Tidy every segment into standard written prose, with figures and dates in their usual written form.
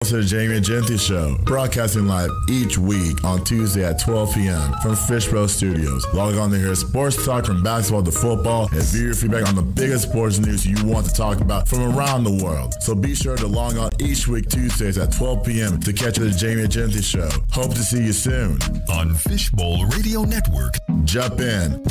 To the Jamie and Genty Show, broadcasting live each week on Tuesday at 12 p.m. from Fishbowl Studios. Log on to hear sports talk from basketball to football and view your feedback on the biggest sports news you want to talk about from around the world. So be sure to log on each week Tuesdays at 12 p.m. to catch the Jamie and Genty Show. Hope to see you soon on Fishbowl Radio Network. Jump in.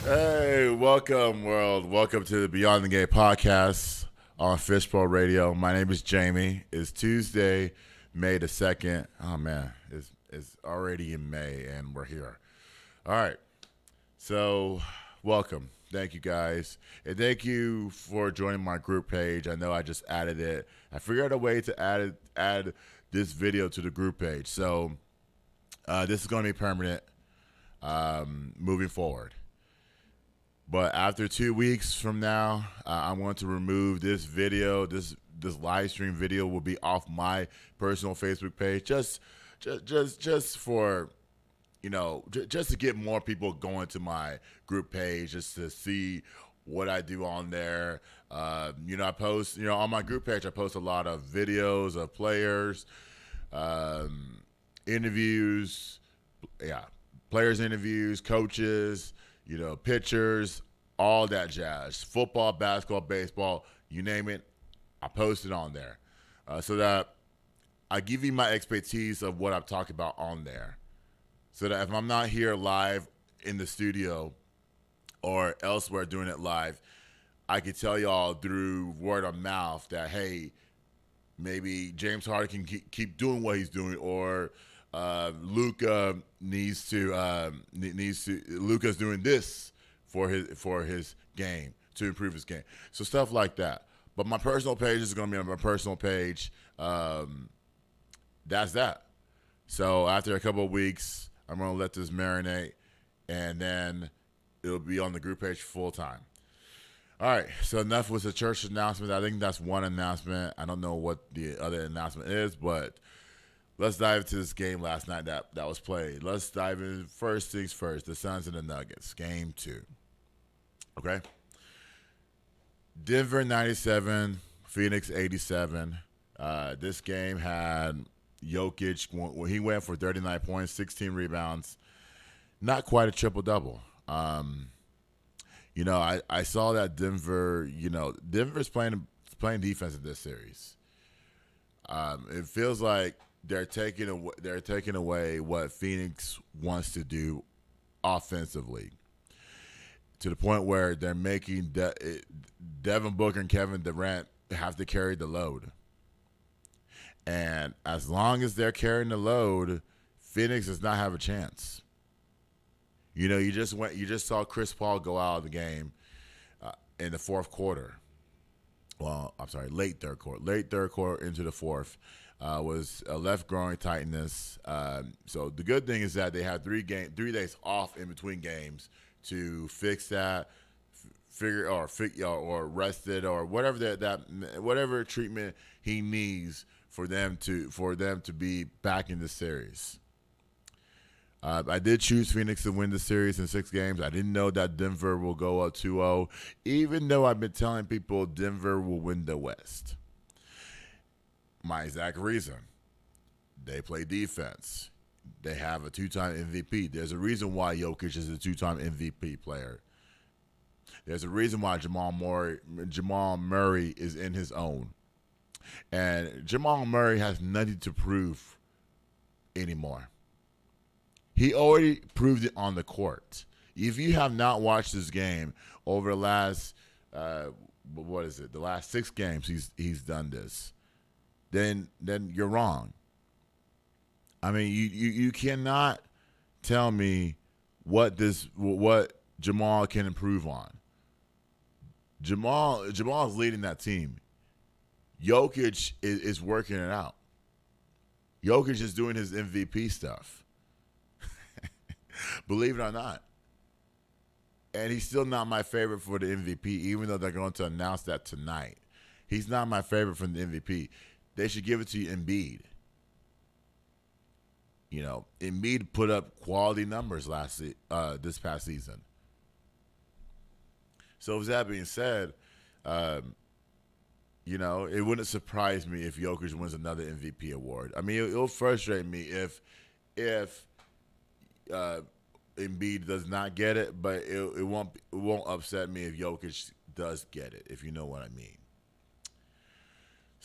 Hey, welcome world. Welcome to the Beyond the Game podcast on Fishbowl Radio. My name is Jamie. It's Tuesday, May the 2nd. Oh, man. It's already in May, and we're here. All right. So, welcome. Thank you, guys. And thank you for joining my group page. I know I just added it. I figured out a way to add this video to the group page. So, this is going to be permanent moving forward. But after 2 weeks from now, I'm going to remove this video. This live stream video will be off my personal Facebook page, just for, just to get more people going to my group page, just to see what I do on there. I post, on my group page, I post a lot of videos of players, interviews, players interviews, coaches, pitchers, all that jazz. Football, basketball, baseball, you name it, I post it on there. So that I give you my expertise of what I'm talking about on there. So that if I'm not here live in the studio or elsewhere doing it live, I can tell y'all through word of mouth that, hey, maybe James Harden can keep doing what he's doing, or Luka Luka's doing this for his game to improve his game. So stuff like that. But my personal page is going to be on my personal page. That's that. So after a couple of weeks, I'm going to let this marinate, and then it'll be on the group page full time. All right, so enough with the church announcement. I think that's one announcement. I don't know what the other announcement is, but let's dive into this game last night that was played. Let's dive in. First things first, the Suns and the Nuggets, game 2. Okay? Denver 97, Phoenix 87. This game had Jokic, he went for 39 points, 16 rebounds. Not quite a triple-double. I saw that Denver, Denver's playing defense in this series. It feels like they're taking away what Phoenix wants to do offensively, to the point where they're making Devin Booker and Kevin Durant have to carry the load. And as long as they're carrying the load, Phoenix does not have a chance. You just saw Chris Paul go out of the game in the fourth quarter. Well, I'm sorry, late third quarter into the fourth. Was a left groin tightness. So the good thing is that they had 3 days off in between games to fix that, or rest it, or whatever whatever treatment he needs for them to be back in the series. I did choose Phoenix to win the series in 6 games. I didn't know that Denver will go up 2-0, even though I've been telling people Denver will win the West. My exact reason. They play defense. They have a 2-time MVP. There's a reason why Jokic is a 2-time MVP player. There's a reason why Jamal Murray is in his own. And Jamal Murray has nothing to prove anymore. He already proved it on the court. If you have not watched this game over the last, the last 6 games he's done this, then you're wrong. I mean, you cannot tell me what Jamal can improve on. Jamal is leading that team. Jokic is working it out. Jokic is doing his MVP stuff. Believe it or not. And he's still not my favorite for the MVP, even though they're going to announce that tonight. He's not my favorite for the MVP. They should give it to Embiid. Embiid put up quality numbers this past season. So with that being said, It wouldn't surprise me if Jokic wins another MVP award. I mean, it'll frustrate me if uh, Embiid does not get it, but it won't upset me if Jokic does get it, if you know what I mean.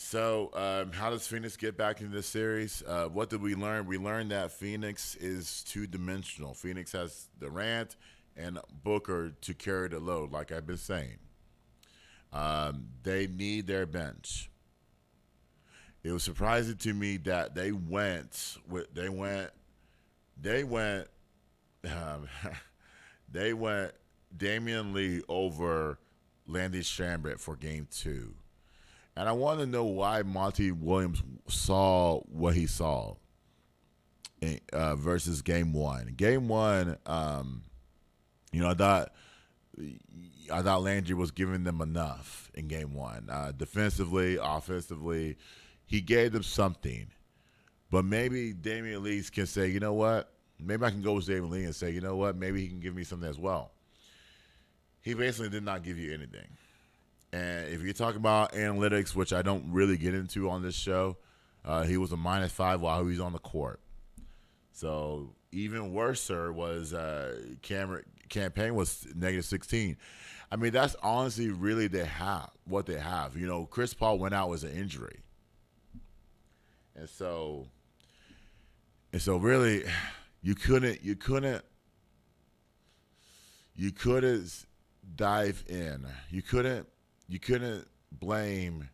So, how does Phoenix get back into this series? What did we learn? We learned that Phoenix is two-dimensional. Phoenix has Durant and Booker to carry the load, like I've been saying. They need their bench. It was surprising to me that they went they went Damian Lee over Landy Strambert for game 2. And I want to know why Monty Williams saw what he saw versus game 1. Game 1, I thought Landry was giving them enough in game 1. Defensively, offensively, he gave them something. But maybe Damian Lee can say, you know what? Maybe I can go with Damian Lee and say, you know what? Maybe he can give me something as well. He basically did not give you anything. And if you're talking about analytics, which I don't really get into on this show, he was a -5 while he was on the court. So even worse was campaign was -16. I mean, that's honestly really what they have. Chris Paul went out with an injury. And so really you couldn't dive in. You couldn't blame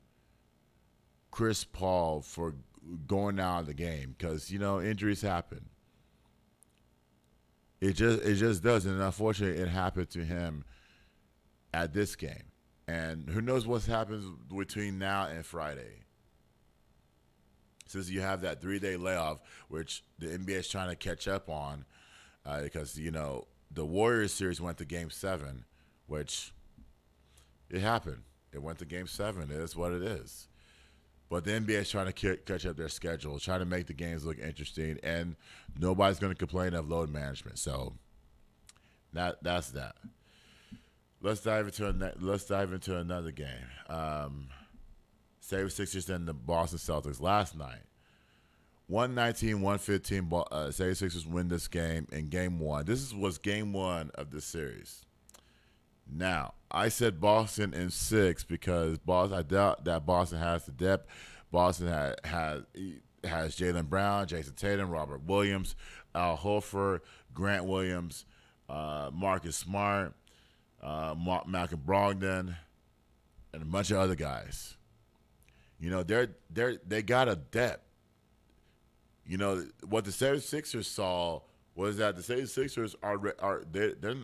Chris Paul for going out of the game because injuries happen. It just does, and unfortunately, it happened to him at this game. And who knows what happens between now and Friday? Since you have that 3-day layoff, which the NBA is trying to catch up on, because the Warriors series went to Game 7, which it happened. It went to Game 7. It is what it is. But the NBA is trying to catch up their schedule, trying to make the games look interesting, and nobody's going to complain of load management. So that's that. Let's dive into another game. 76ers and the Boston Celtics last night. 119-115. 76ers win this game in Game 1. This was Game 1 of this series. Now, I said Boston in 6 because I doubt that Boston has the depth. Boston has Jaylen Brown, Jason Tatum, Robert Williams, Al Horford, Grant Williams, Marcus Smart, Malcolm Brogdon, and a bunch of other guys. They got a depth. What the 76ers saw was that the 76ers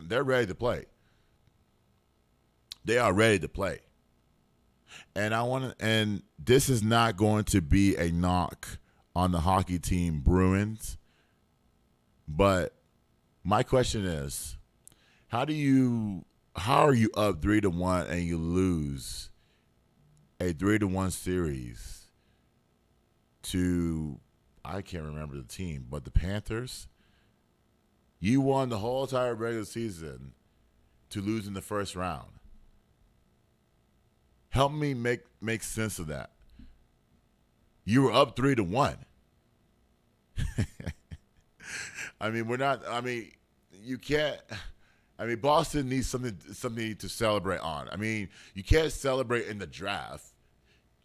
they're ready to play. They are ready to play. And this is not going to be a knock on the hockey team Bruins. But my question is, how are you up 3-1 and you lose a 3-1 series to, I can't remember the team, but the Panthers? You won the whole entire regular season to lose in the first round. Help me make sense of that. You were up 3-1. You can't. Boston needs something to celebrate on. You can't celebrate in the draft.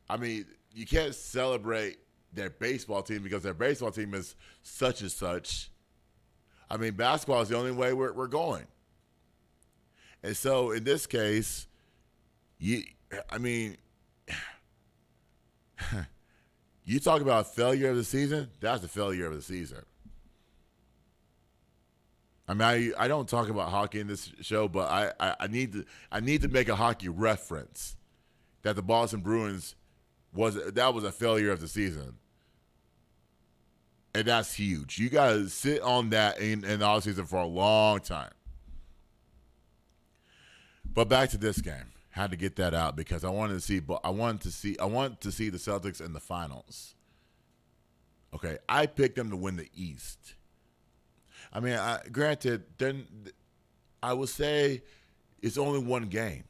You can't celebrate their baseball team because their baseball team is such and such. Basketball is the only way we're going. And so in this case, you talk about failure of the season. That's the failure of the season. I don't talk about hockey in this show, but I need to make a hockey reference that the Boston Bruins was a failure of the season, and that's huge. You got to sit on that in the offseason for a long time. But back to this game. Had to get that out because I want to see the Celtics in the finals. Okay, I picked them to win the East. Granted, then I would say it's only one game.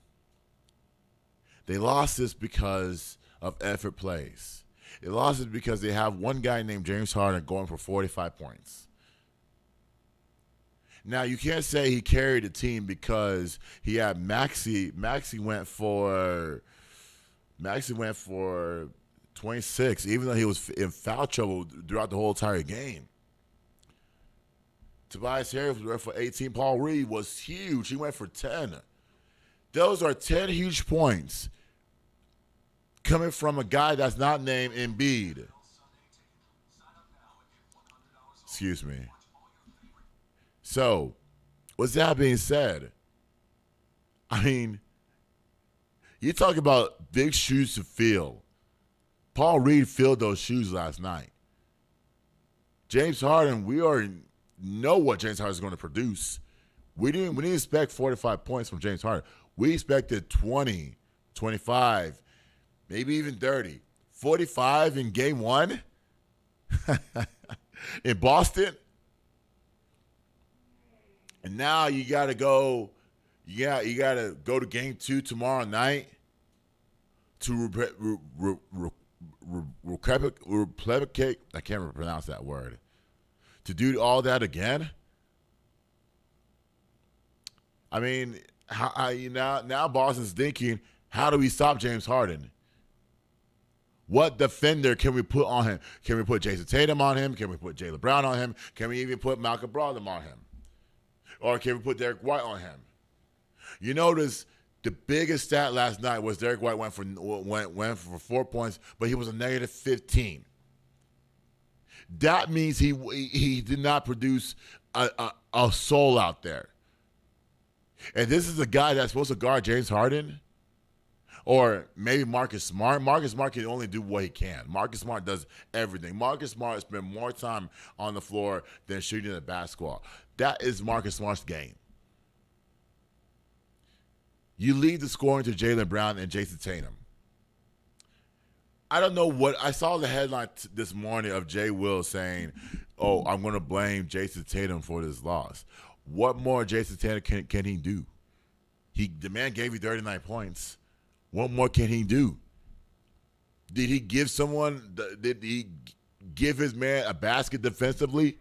They lost this because of effort plays. They lost it because they have one guy named James Harden going for 45 points. Now, you can't say he carried the team because he had Maxey. Maxey went for 26, even though he was in foul trouble throughout the whole entire game. Tobias Harris went for 18. Paul Reed was huge. He went for 10. Those are 10 huge points coming from a guy that's not named Embiid. Excuse me. So, with that being said, I mean, you talk about big shoes to fill. Paul Reed filled those shoes last night. James Harden, we already know what James Harden is going to produce. We didn't expect 45 points from James Harden. We expected 20, 25, maybe even 30. 45 in game one in Boston. And now you got to go. You got to go to game 2 tomorrow night to replicate. I can't pronounce that word. To do all that again. I mean, now Boston's thinking, how do we stop James Harden? What defender can we put on him? Can we put Jason Tatum on him? Can we put Jaylen Brown on him? Can we even put Malcolm Brogdon on him? Or can we put Derek White on him? You notice the biggest stat last night was Derek White went for 4 points, but he was a negative 15. That means he did not produce a soul out there. And this is a guy that's supposed to guard James Harden, or maybe Marcus Smart. Marcus Smart can only do what he can. Marcus Smart does everything. Marcus Smart spent more time on the floor than shooting the basketball. That is Marcus Smart's game. You lead the scoring to Jaylen Brown and Jason Tatum. I don't know what – I saw the headline this morning of Jay Will saying, oh, I'm going to blame Jason Tatum for this loss. What more Jason Tatum can he do? The man gave you 39 points. What more can he do? Did he give his man a basket defensively?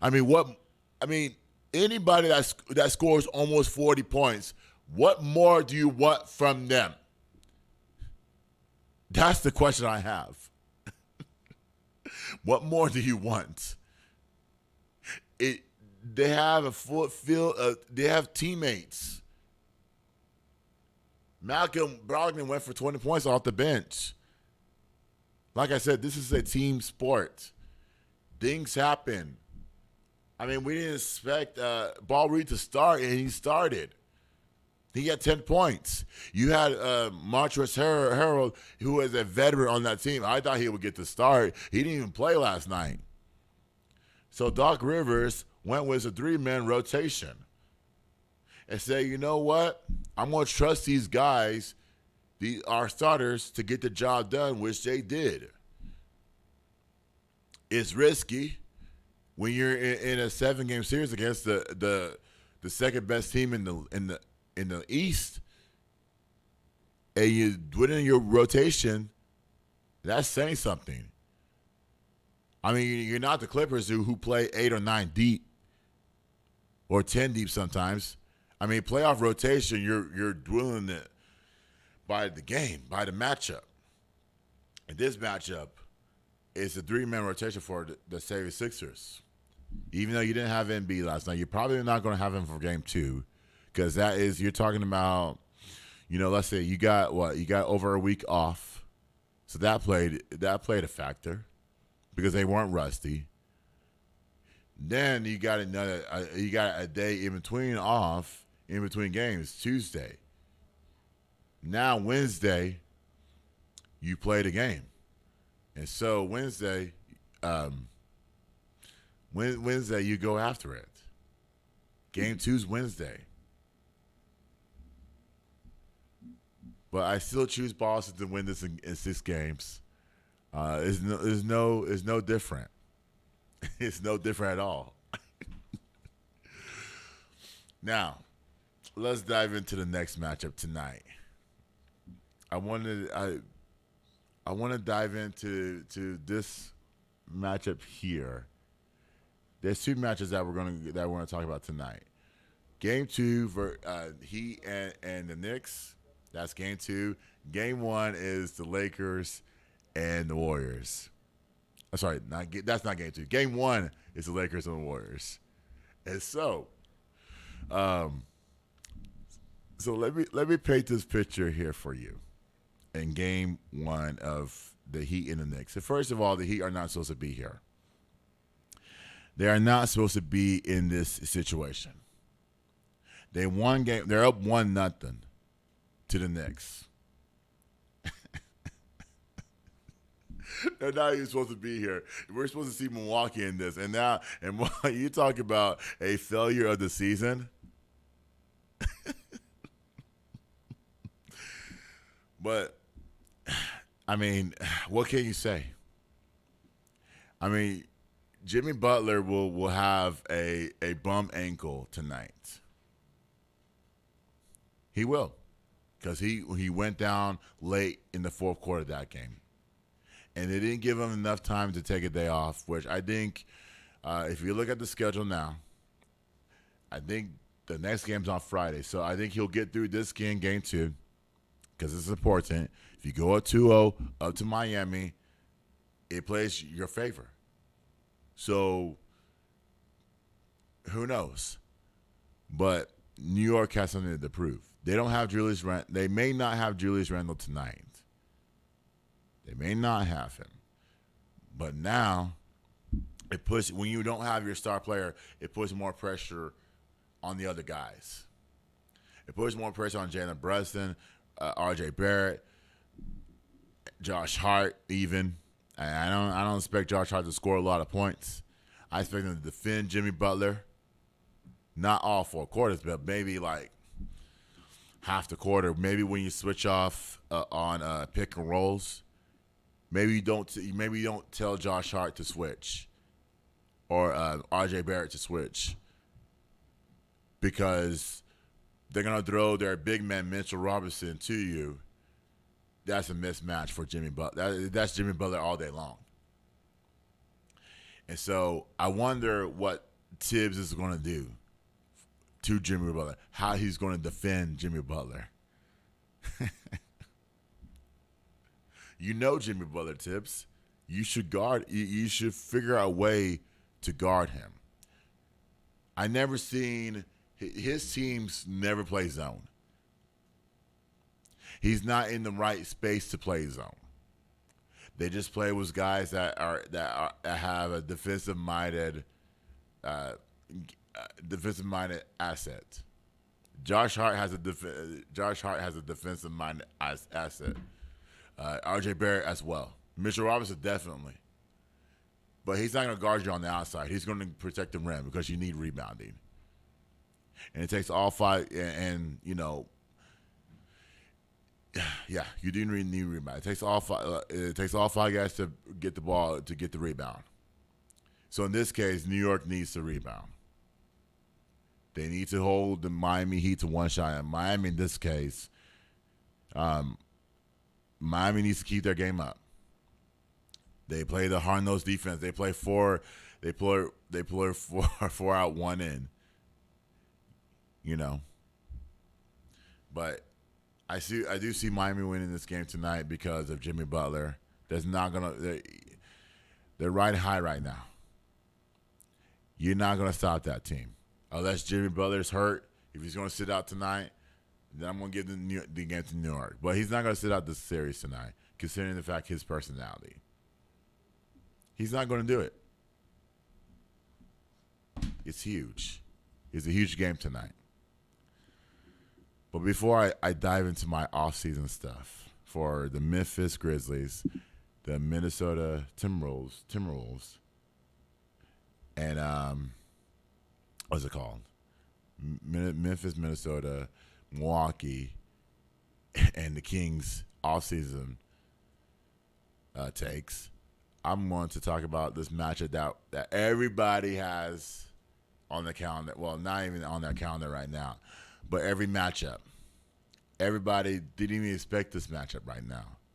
Anybody that scores almost 40 points, what more do you want from them? That's the question I have. What more do you want? They have a full field. They have teammates. Malcolm Brogdon went for 20 points off the bench. Like I said, this is a team sport. Things happen. We didn't expect Paul Reed to start, and he started. He got 10 points. You had Montrezl Harrell, who was a veteran on that team. I thought he would get the start. He didn't even play last night. So Doc Rivers went with a 3-man rotation and said, you know what? I'm going to trust these guys, our starters, to get the job done, which they did. It's risky when you're in a 7-game series against the second best team in the East, and you put in your rotation. That's saying something. You're not the Clippers who play 8 or 9 deep, or 10 deep sometimes. Playoff rotation, you're dwindling it by the game, by the matchup. And this matchup is a 3-man rotation for the 76ers. Even though you didn't have Embiid last night, you're probably not going to have him for game 2, because you're talking about, let's say you got over a week off, so that played a factor because they weren't rusty. Then you got a day in between games, Tuesday. Now Wednesday, you played a game, and so Wednesday you go after it. Game 2's Wednesday. But I still choose Boston to win this in 6 games. It's no different. It's no different at all. Now, let's dive into the next matchup tonight. I want to dive into this matchup here. There's two matches that we're gonna talk about tonight. Game two for Heat and the Knicks. That's game two. Game one is the Lakers and the Warriors. Sorry, that's not game two. Game one is the Lakers and the Warriors. And um, so let me paint this picture here for you. In game one of the Heat and the Knicks. So first of all, the Heat are not supposed to be here. They are not supposed to be in this situation. They won game. They're up 1-0 to the Knicks. They're not even supposed to be here. We're supposed to see Milwaukee in this, and now, and you talk about a failure of the season. But I mean, what can you say? I mean, Jimmy Butler will have a bum ankle tonight. He will, because he went down late in the fourth quarter of that game, and they didn't give him enough time to take a day off. Which I think, if you look at the schedule now, I think the next game's on Friday, so I think he'll get through this game two, because it's important. If you go up 2-0 up to Miami, it plays your favor. So who knows? But New York has something to prove. They don't have Julius Randle. They may not have Julius Randle tonight. They may not have him. But now it puts, when you don't have your star player, it puts more pressure on the other guys. It puts more pressure on Jalen Brunson, RJ Barrett, Josh Hart even. I don't expect Josh Hart to score a lot of points. I expect him to defend Jimmy Butler. Not all 4 quarters, but maybe like half the quarter. Maybe when you switch off on pick and rolls, maybe you don't tell Josh Hart to switch or RJ Barrett to switch, because they're gonna throw their big man Mitchell Robinson to you. That's a mismatch for Jimmy Butler. That's Jimmy Butler all day long. And so I wonder what Tibbs is going to do to Jimmy Butler, how he's going to defend Jimmy Butler. You know Jimmy Butler, Tibbs. You should guard. You should figure out a way to guard him. I never seen his teams never play zone. He's not in the right space to play zone. They just play with guys that have a defensive minded asset. Josh Hart has a defensive minded asset. RJ Barrett as well. Mitchell Robinson definitely. But he's not going to guard you on the outside. He's going to protect the rim because you need rebounding. And it takes all five, and you know, yeah, you do need rebound. It takes all five guys to get the ball, to get the rebound. So in this case, New York needs to rebound. They need to hold the Miami Heat to one shot. And Miami, in this case, Miami needs to keep their game up. They play the hard-nosed defense. They play four out, one in. You know, but I do see Miami winning this game tonight because of Jimmy Butler. They're riding high right now. You're not gonna stop that team unless Jimmy Butler's hurt. If he's gonna sit out tonight, then I'm gonna give the game to New York. But he's not gonna sit out this series tonight, considering the fact his personality. He's not gonna do it. It's huge. It's a huge game tonight. But before I dive into my offseason stuff for the Memphis Grizzlies, the Minnesota Timberwolves, and what's it called? Memphis, Minnesota, Milwaukee, and the Kings offseason takes, I'm going to talk about this matchup that everybody has on the calendar. Well, not even on their calendar right now. But every matchup, Everybody didn't even expect this matchup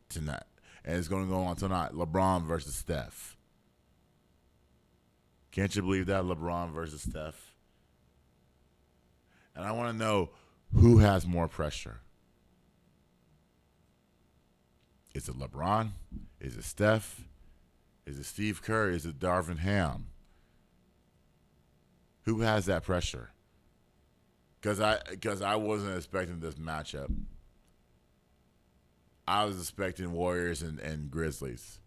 tonight. And it's going to go on tonight. LeBron versus Steph. Can't you believe that? LeBron versus Steph. And I want to know who has more pressure. Is it LeBron? Is it Steph? Is it Steve Kerr? Is it Darvin Ham? Who has that pressure? Because I wasn't expecting this matchup. I was expecting Warriors and Grizzlies.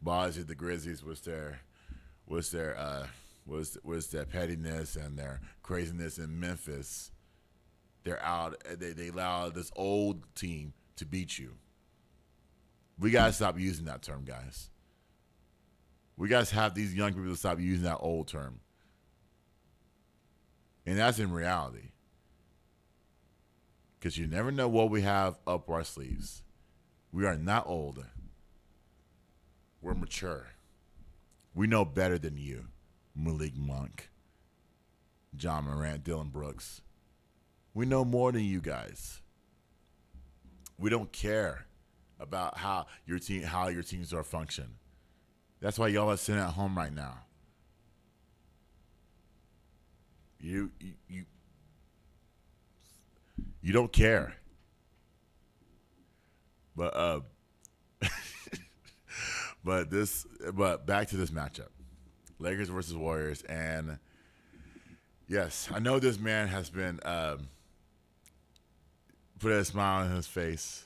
But obviously the Grizzlies was their pettiness and their craziness in Memphis. They're out. They allowed this old team to beat you. We gotta stop using that term, guys. We gotta have these young people stop using that old term. And that's in reality. Because you never know what we have up our sleeves. We are not old. We're mature. We know better than you, Malik Monk, John Morant, Dylan Brooks. We know more than you guys. We don't care about how your teams are function. That's why y'all are sitting at home right now. You don't care. But but back to this matchup. Lakers versus Warriors, and yes, I know this man has been put a smile on his face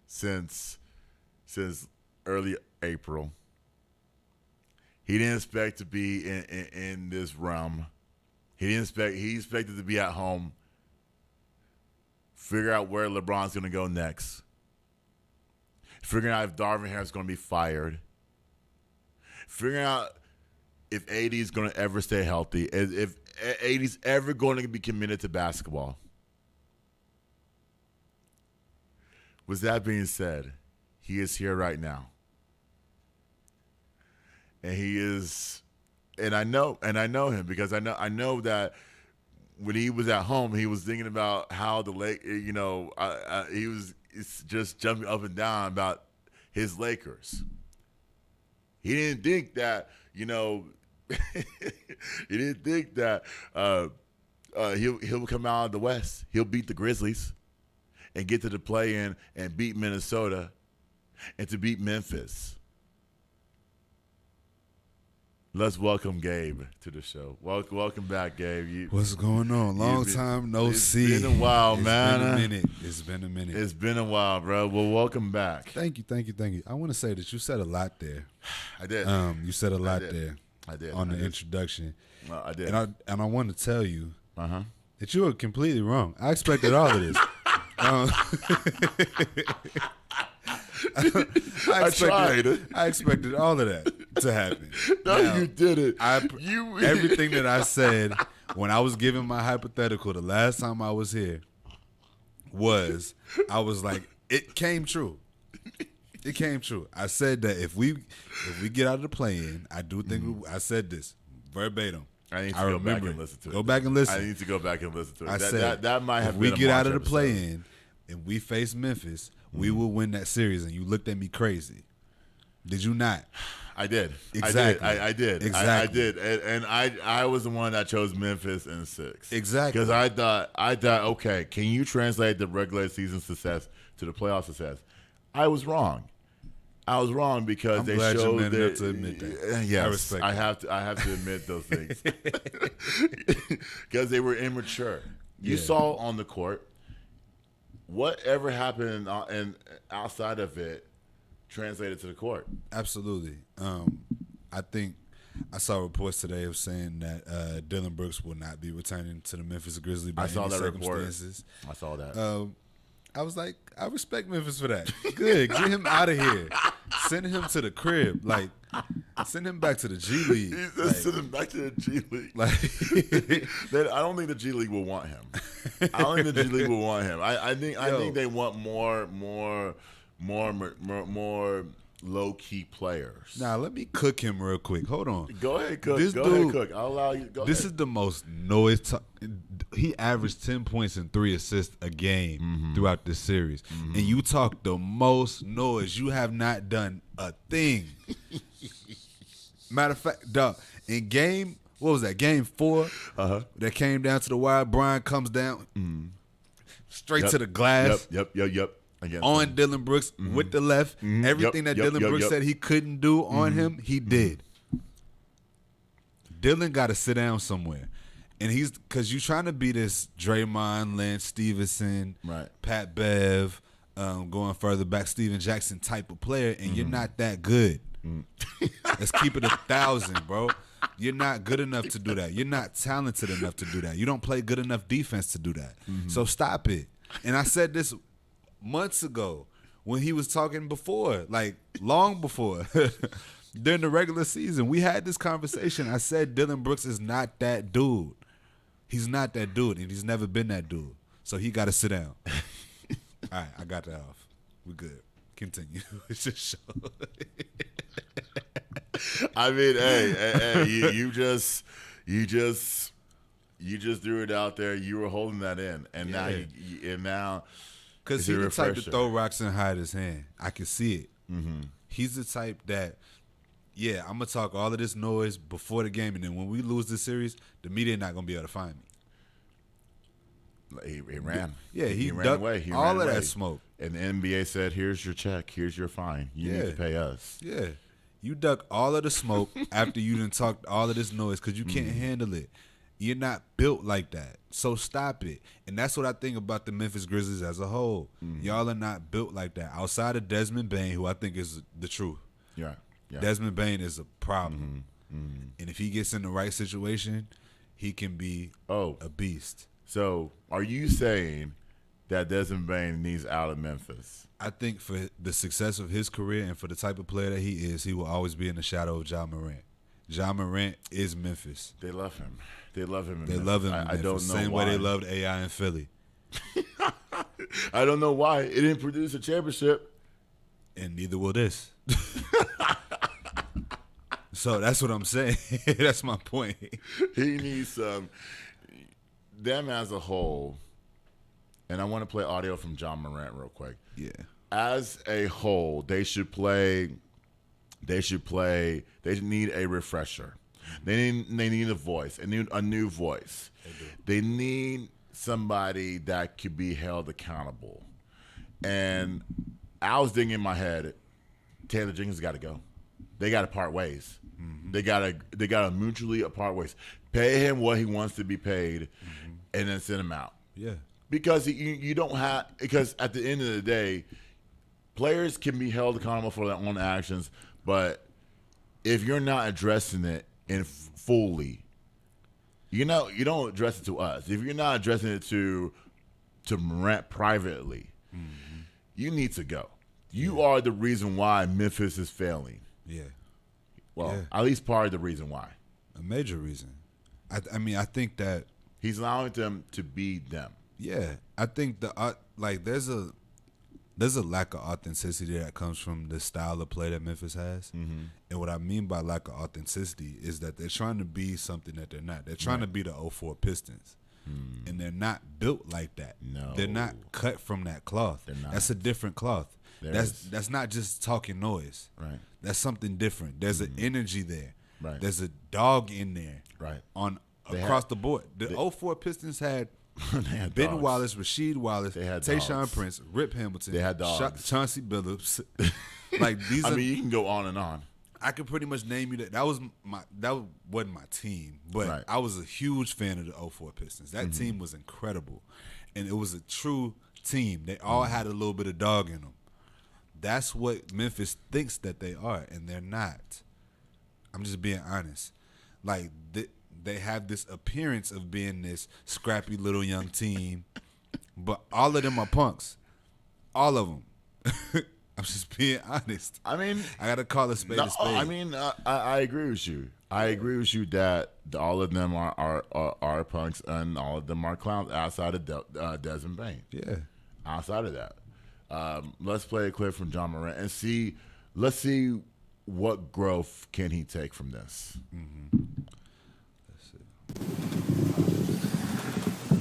since early April. He didn't expect to be in this realm. He expected to be at home, figure out where LeBron's going to go next, figuring out if Darvin Ham's going to be fired, figuring out if AD is going to ever stay healthy, if AD's ever going to be committed to basketball. With that being said, he is here right now. And he is, and I know him because I know that when he was at home, he was thinking about how the he was just jumping up and down about his Lakers. He didn't think that, he didn't think that he'll come out of the West. He'll beat the Grizzlies and get to the play-in and beat Minnesota and to beat Memphis. Let's welcome Gabe to the show. Welcome back, Gabe. What's going on? Long time no see. It's been a while, man. It's been a minute. It's been a while, bro. Well, welcome back. Thank you. I want to say that you said a lot there. I did. You said a lot there. I did. On the introduction. I did. And I want to tell you that you were completely wrong. I expected all of this. I expected all of that to happen. No, now, you didn't. Everything that I said when I was giving my hypothetical the last time I was here I was like, it came true. It came true. I said that if we get out of the play-in, I do think I said this verbatim. I need to go back and listen to it. Go back and listen. I need to go back and listen to it. I said that might have if been we get out of the episode. play-in and we face Memphis, we will win that series. And you looked at me crazy. Did you not? I did. Exactly. I did. Exactly. I did. And I was the one that chose Memphis in 6. Exactly. Because I thought, okay, can you translate the regular season success to the playoff success? I was wrong. Because I'm they glad showed you that. to admit that. Yes, I respect I have to admit those things because they were immature. You saw on the court whatever happened and outside of it translated to the court. Absolutely. I think I saw reports today of saying that Dylan Brooks will not be returning to the Memphis Grizzlies by any circumstances. I saw that. I was like, I respect Memphis for that. Good. Get him out of here. Send him to the crib. Like, send him back to the G League. Send him back to the G League. Like, I don't think the G League will want him. I think they want more low-key players. Now, let me cook him real quick. Hold on. Go ahead, Cook. This Go dude, ahead, Cook. I'll allow you. Go this ahead. is the most noise. He averaged 10 points and 3 assists a game throughout this series. And you talk the most noise. You have not done a thing. Matter of fact, dog, in game, what was that, game 4? That came down to the wire. Brian comes down straight to the glass. Yep. On Dylan Brooks with the left. Everything that Dylan Brooks said he couldn't do on him, he did. Dylan got to sit down somewhere. And he's, because you're trying to be this Draymond, Lance Stevenson, right, Pat Bev, going further back, Steven Jackson type of player, and you're not that good. Let's keep it 1,000, bro. You're not good enough to do that. You're not talented enough to do that. You don't play good enough defense to do that. So stop it. And I said this months ago when he was talking before, like long before, during the regular season. We had this conversation. I said Dylan Brooks is not that dude. He's not that dude, and he's never been that dude. So he got to sit down. All right, I got that off. We're good. Continue. It's just show. I mean, hey, you just threw it out there. You were holding that in, and now because he's the type to throw rocks and hide his hand. I can see it. He's the type that, I'm gonna talk all of this noise before the game, and then when we lose this series, the media not gonna be able to find me. He ran. Yeah, he ran ducked away. all of that smoke. And the NBA said, "Here's your check. Here's your fine. You need to pay us." Yeah, you duck all of the smoke after you done talked all of this noise because you can't handle it. You're not built like that, so stop it. And that's what I think about the Memphis Grizzlies as a whole. Y'all are not built like that. Outside of Desmond Bane, who I think is the truth. Yeah. Desmond Bane is a problem, and if he gets in the right situation, he can be a beast. So, are you saying that Desmond Bane needs out of Memphis? I think for the success of his career and for the type of player that he is, he will always be in the shadow of Ja Morant. Ja Morant is Memphis. They love him. They love him. They love him. I don't know Same why. way they loved AI in Philly. I don't know why it didn't produce a championship, and neither will this. So that's what I'm saying. That's my point. He needs some. Them as a whole, and I want to play audio from Ja Morant real quick. Yeah. As a whole, they should play. They need a refresher. They need a voice. They need a new voice. They need somebody that could be held accountable. And I was thinking in my head, Taylor Jenkins got to go. They got to part ways. They got to mutually part ways. Pay him what he wants to be paid, and then send him out. Yeah. Because you don't have, because at the end of the day, players can be held accountable for their own actions, but if you're not addressing it fully, you don't address it to us. If you're not addressing it to Morant privately, you need to go. You are the reason why Memphis is failing. Yeah. Well, at least part of the reason why. A major reason. I mean, I think that he's allowing them to be them. Yeah, I think there's a lack of authenticity that comes from the style of play that Memphis has. And what I mean by lack of authenticity is that they're trying to be something that they're not. They're trying to be the 04 Pistons. And they're not built like that. No. They're not cut from that cloth. They're not. That's a different cloth. That's not just talking noise. Right. That's something different. There's an energy there. Right. There's a dog in there. Right. Across the board. The 04 Pistons had Ben dogs. Wallace, Rasheed Wallace, They had Tayshaun dogs. Prince, Rip Hamilton. They had dogs. Chauncey Billups. Like these. I mean, you can go on and on. I could pretty much name you that. That wasn't my team, but Right. I was a huge fan of the 04 Pistons. That team was incredible, and it was a true team. They all had a little bit of dog in them. That's what Memphis thinks that they are, and they're not. I'm just being honest. Like they have this appearance of being this scrappy little young team, but all of them are punks. All of them. I'm just being honest. I mean, I gotta call a spade a spade. I mean, I agree with you. I agree with you that all of them are punks and all of them are clowns outside of Desmond Bane. Yeah. Outside of that, let's play a clip from Ja Morant and see let's see what growth can he take from this.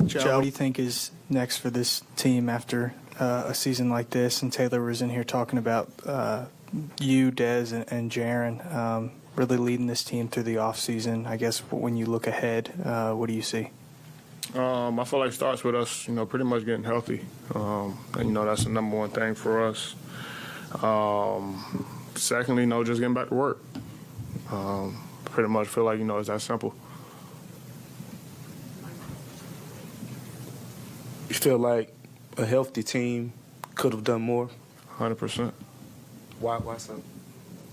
Joe, what do you think is next for this team after a season like this? And Taylor was in here talking about you, Dez, and Jaron really leading this team through the offseason. I guess when you look ahead, what do you see? I feel like it starts with us, pretty much getting healthy. And, that's the number one thing for us. Secondly, just getting back to work. Pretty much feel like, it's that simple. You feel like a healthy team could have done more? 100%. Why so?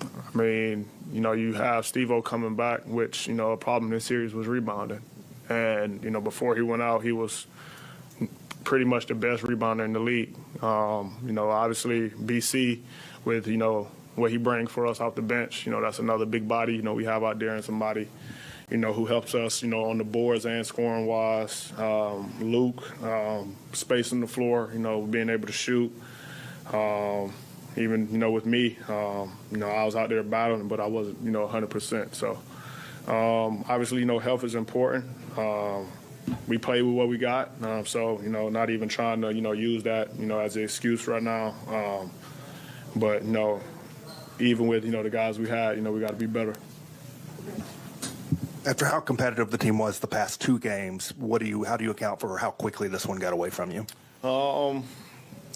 I mean, you have Steve-O coming back, which, a problem in this series was rebounding. And, before he went out, he was pretty much the best rebounder in the league. Obviously, BC with, what he brings for us off the bench, that's another big body, we have out there, and somebody, who helps us, on the boards and scoring-wise. Luke, spacing the floor, being able to shoot. Even, with me, I was out there battling, but I wasn't, 100%. So, obviously, health is important. We play with what we got. So, not even trying to, use that, as an excuse right now. But, even with, the guys we had, we got to be better. After how competitive the team was the past two games, how do you account for how quickly this one got away from you?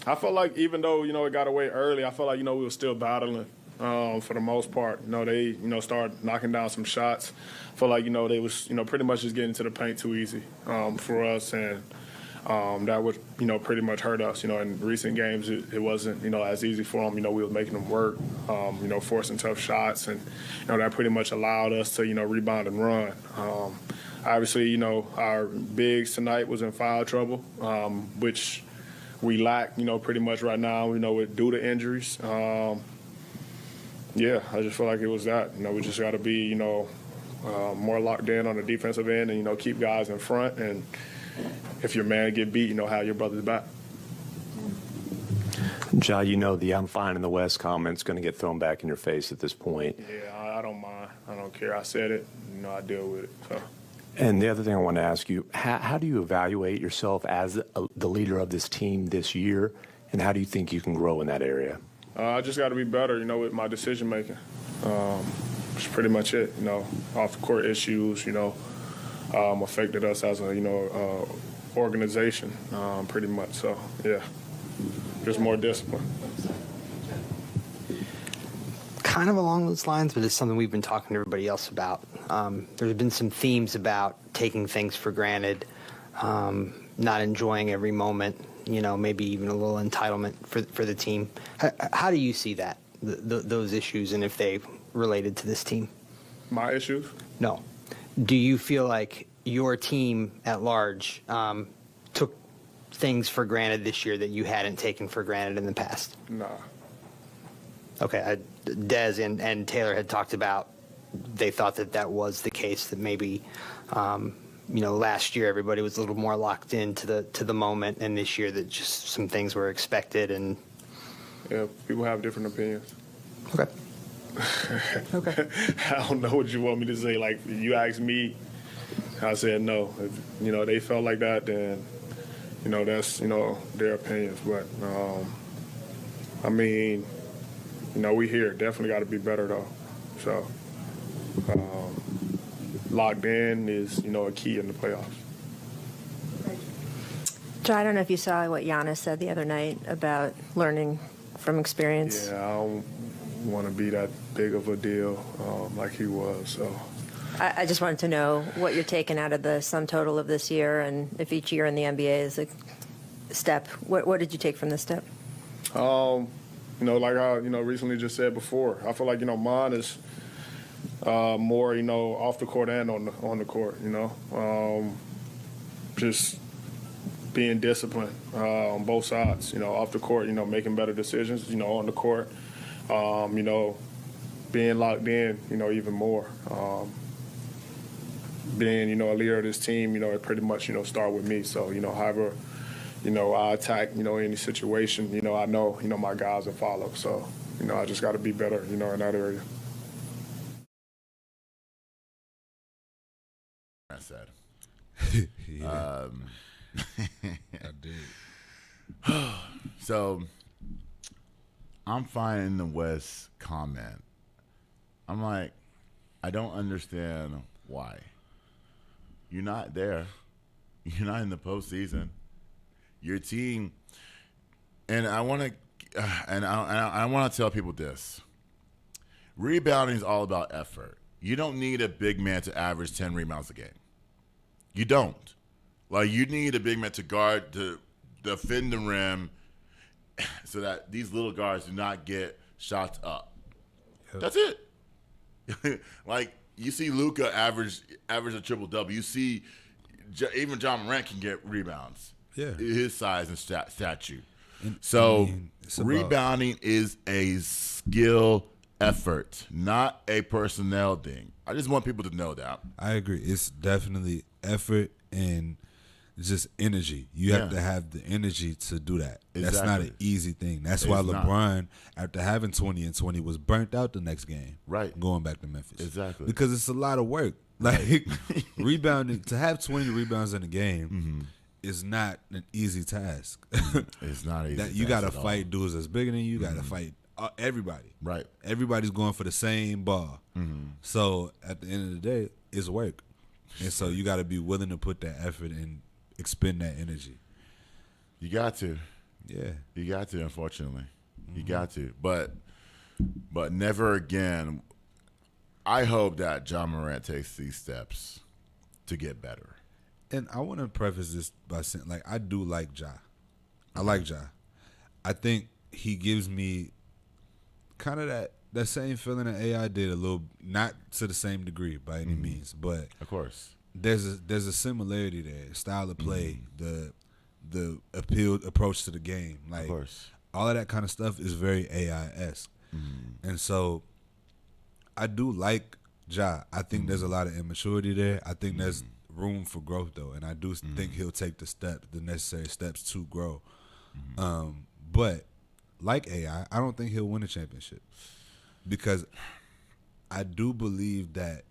I felt like even though, it got away early, I felt like, we were still battling for the most part. They, started knocking down some shots. I felt like, they was, pretty much just getting to the paint too easy for us. And that would, pretty much hurt us. In recent games, it wasn't, as easy for them. We was making them work, forcing tough shots. And, that pretty much allowed us to, rebound and run. Obviously, our bigs tonight was in foul trouble, which – we lack, pretty much right now, due to injuries. I just feel like it was that. We just got to be, more locked in on the defensive end and, keep guys in front. And if your man get beat, have your brothers back. Ja, the "I'm fine in the West" comment's going to get thrown back in your face at this point. Yeah, I don't mind. I don't care. I said it. I deal with it. So. And the other thing I want to ask you, how do you evaluate yourself as the leader of this team this year, and how do you think you can grow in that area? I just got to be better, with my decision making. That's pretty much it. Off the court issues, affected us as a organization, pretty much. So yeah, just more discipline. Kind of along those lines, but it's something we've been talking to everybody else about. There's been some themes about taking things for granted, not enjoying every moment, maybe even a little entitlement for the team. How do you see that, those issues, and if they related to this team? My issues? No. Do you feel like your team at large took things for granted this year that you hadn't taken for granted in the past? Nah. Okay, Dez and Taylor had talked about they thought that was the case, that maybe, last year everybody was a little more locked into the moment, and this year that just some things were expected. And yeah, people have different opinions. Okay. Okay. I don't know what you want me to say. Like, you asked me, I said no. If, they felt like that, then, that's, their opinions. But, I mean, we here. Definitely got to be better, though. So, locked in is, a key in the playoffs. Joe, I don't know if you saw what Giannis said the other night about learning from experience. Yeah, I don't want to be that big of a deal like he was. So I just wanted to know what you're taking out of the sum total of this year, and if each year in the NBA is a step. What did you take from this step? Like I, recently just said before, I feel like, mine is more, off the court and on the court, just being disciplined on both sides, off the court, making better decisions, on the court, being locked in, even more. Being, a leader of this team, it pretty much, start with me. So, however, I attack, any situation, I know, my guys will follow. So, I just got to be better, in that area. I said. Yeah. I did. So I'm finding the West comment. I'm like, I don't understand why. You're not there. You're not in the postseason. Your team, and I want to, I want to tell people this: rebounding is all about effort. You don't need a big man to average 10 rebounds a game. You don't. Like, you need a big man to guard, to defend the rim, so that these little guards do not get shots up. Yep. That's it. Like, you see Luka average a triple-double. You see even John Morant can get rebounds. Yeah. His size and stature. So rebounding is a skill effort, not a personnel thing. I just want people to know that. I agree. It's definitely effort and just energy. You have to have the energy to do that. Exactly. That's not an easy thing. That's why LeBron, after having 20 and 20, was burnt out the next game. Right. Going back to Memphis. Exactly. Because it's a lot of work. Like, rebounding, to have 20 rebounds in a game is not an easy task. It's not easy. You got to fight dudes that's bigger than you. You got to fight everybody. Right. Everybody's going for the same ball. So at the end of the day, it's work. And so you got to be willing to put that effort and expend that energy. You got to. Yeah. You got to, unfortunately. You got to. But never again. I hope that John Morant takes these steps to get better. And I want to preface this by saying, like, I do like Ja. I like Ja. I think he gives me kind of that same feeling that AI did a little, not to the same degree by any means, but of course there's a similarity there. Style of play, the approach to the game, like, of course, all of that kind of stuff is very AI-esque. And so I do like Ja. I think there's a lot of immaturity there. I think there's room for growth though, and I do think he'll take the necessary steps to grow. But like AI, I don't think he'll win a championship because I do believe that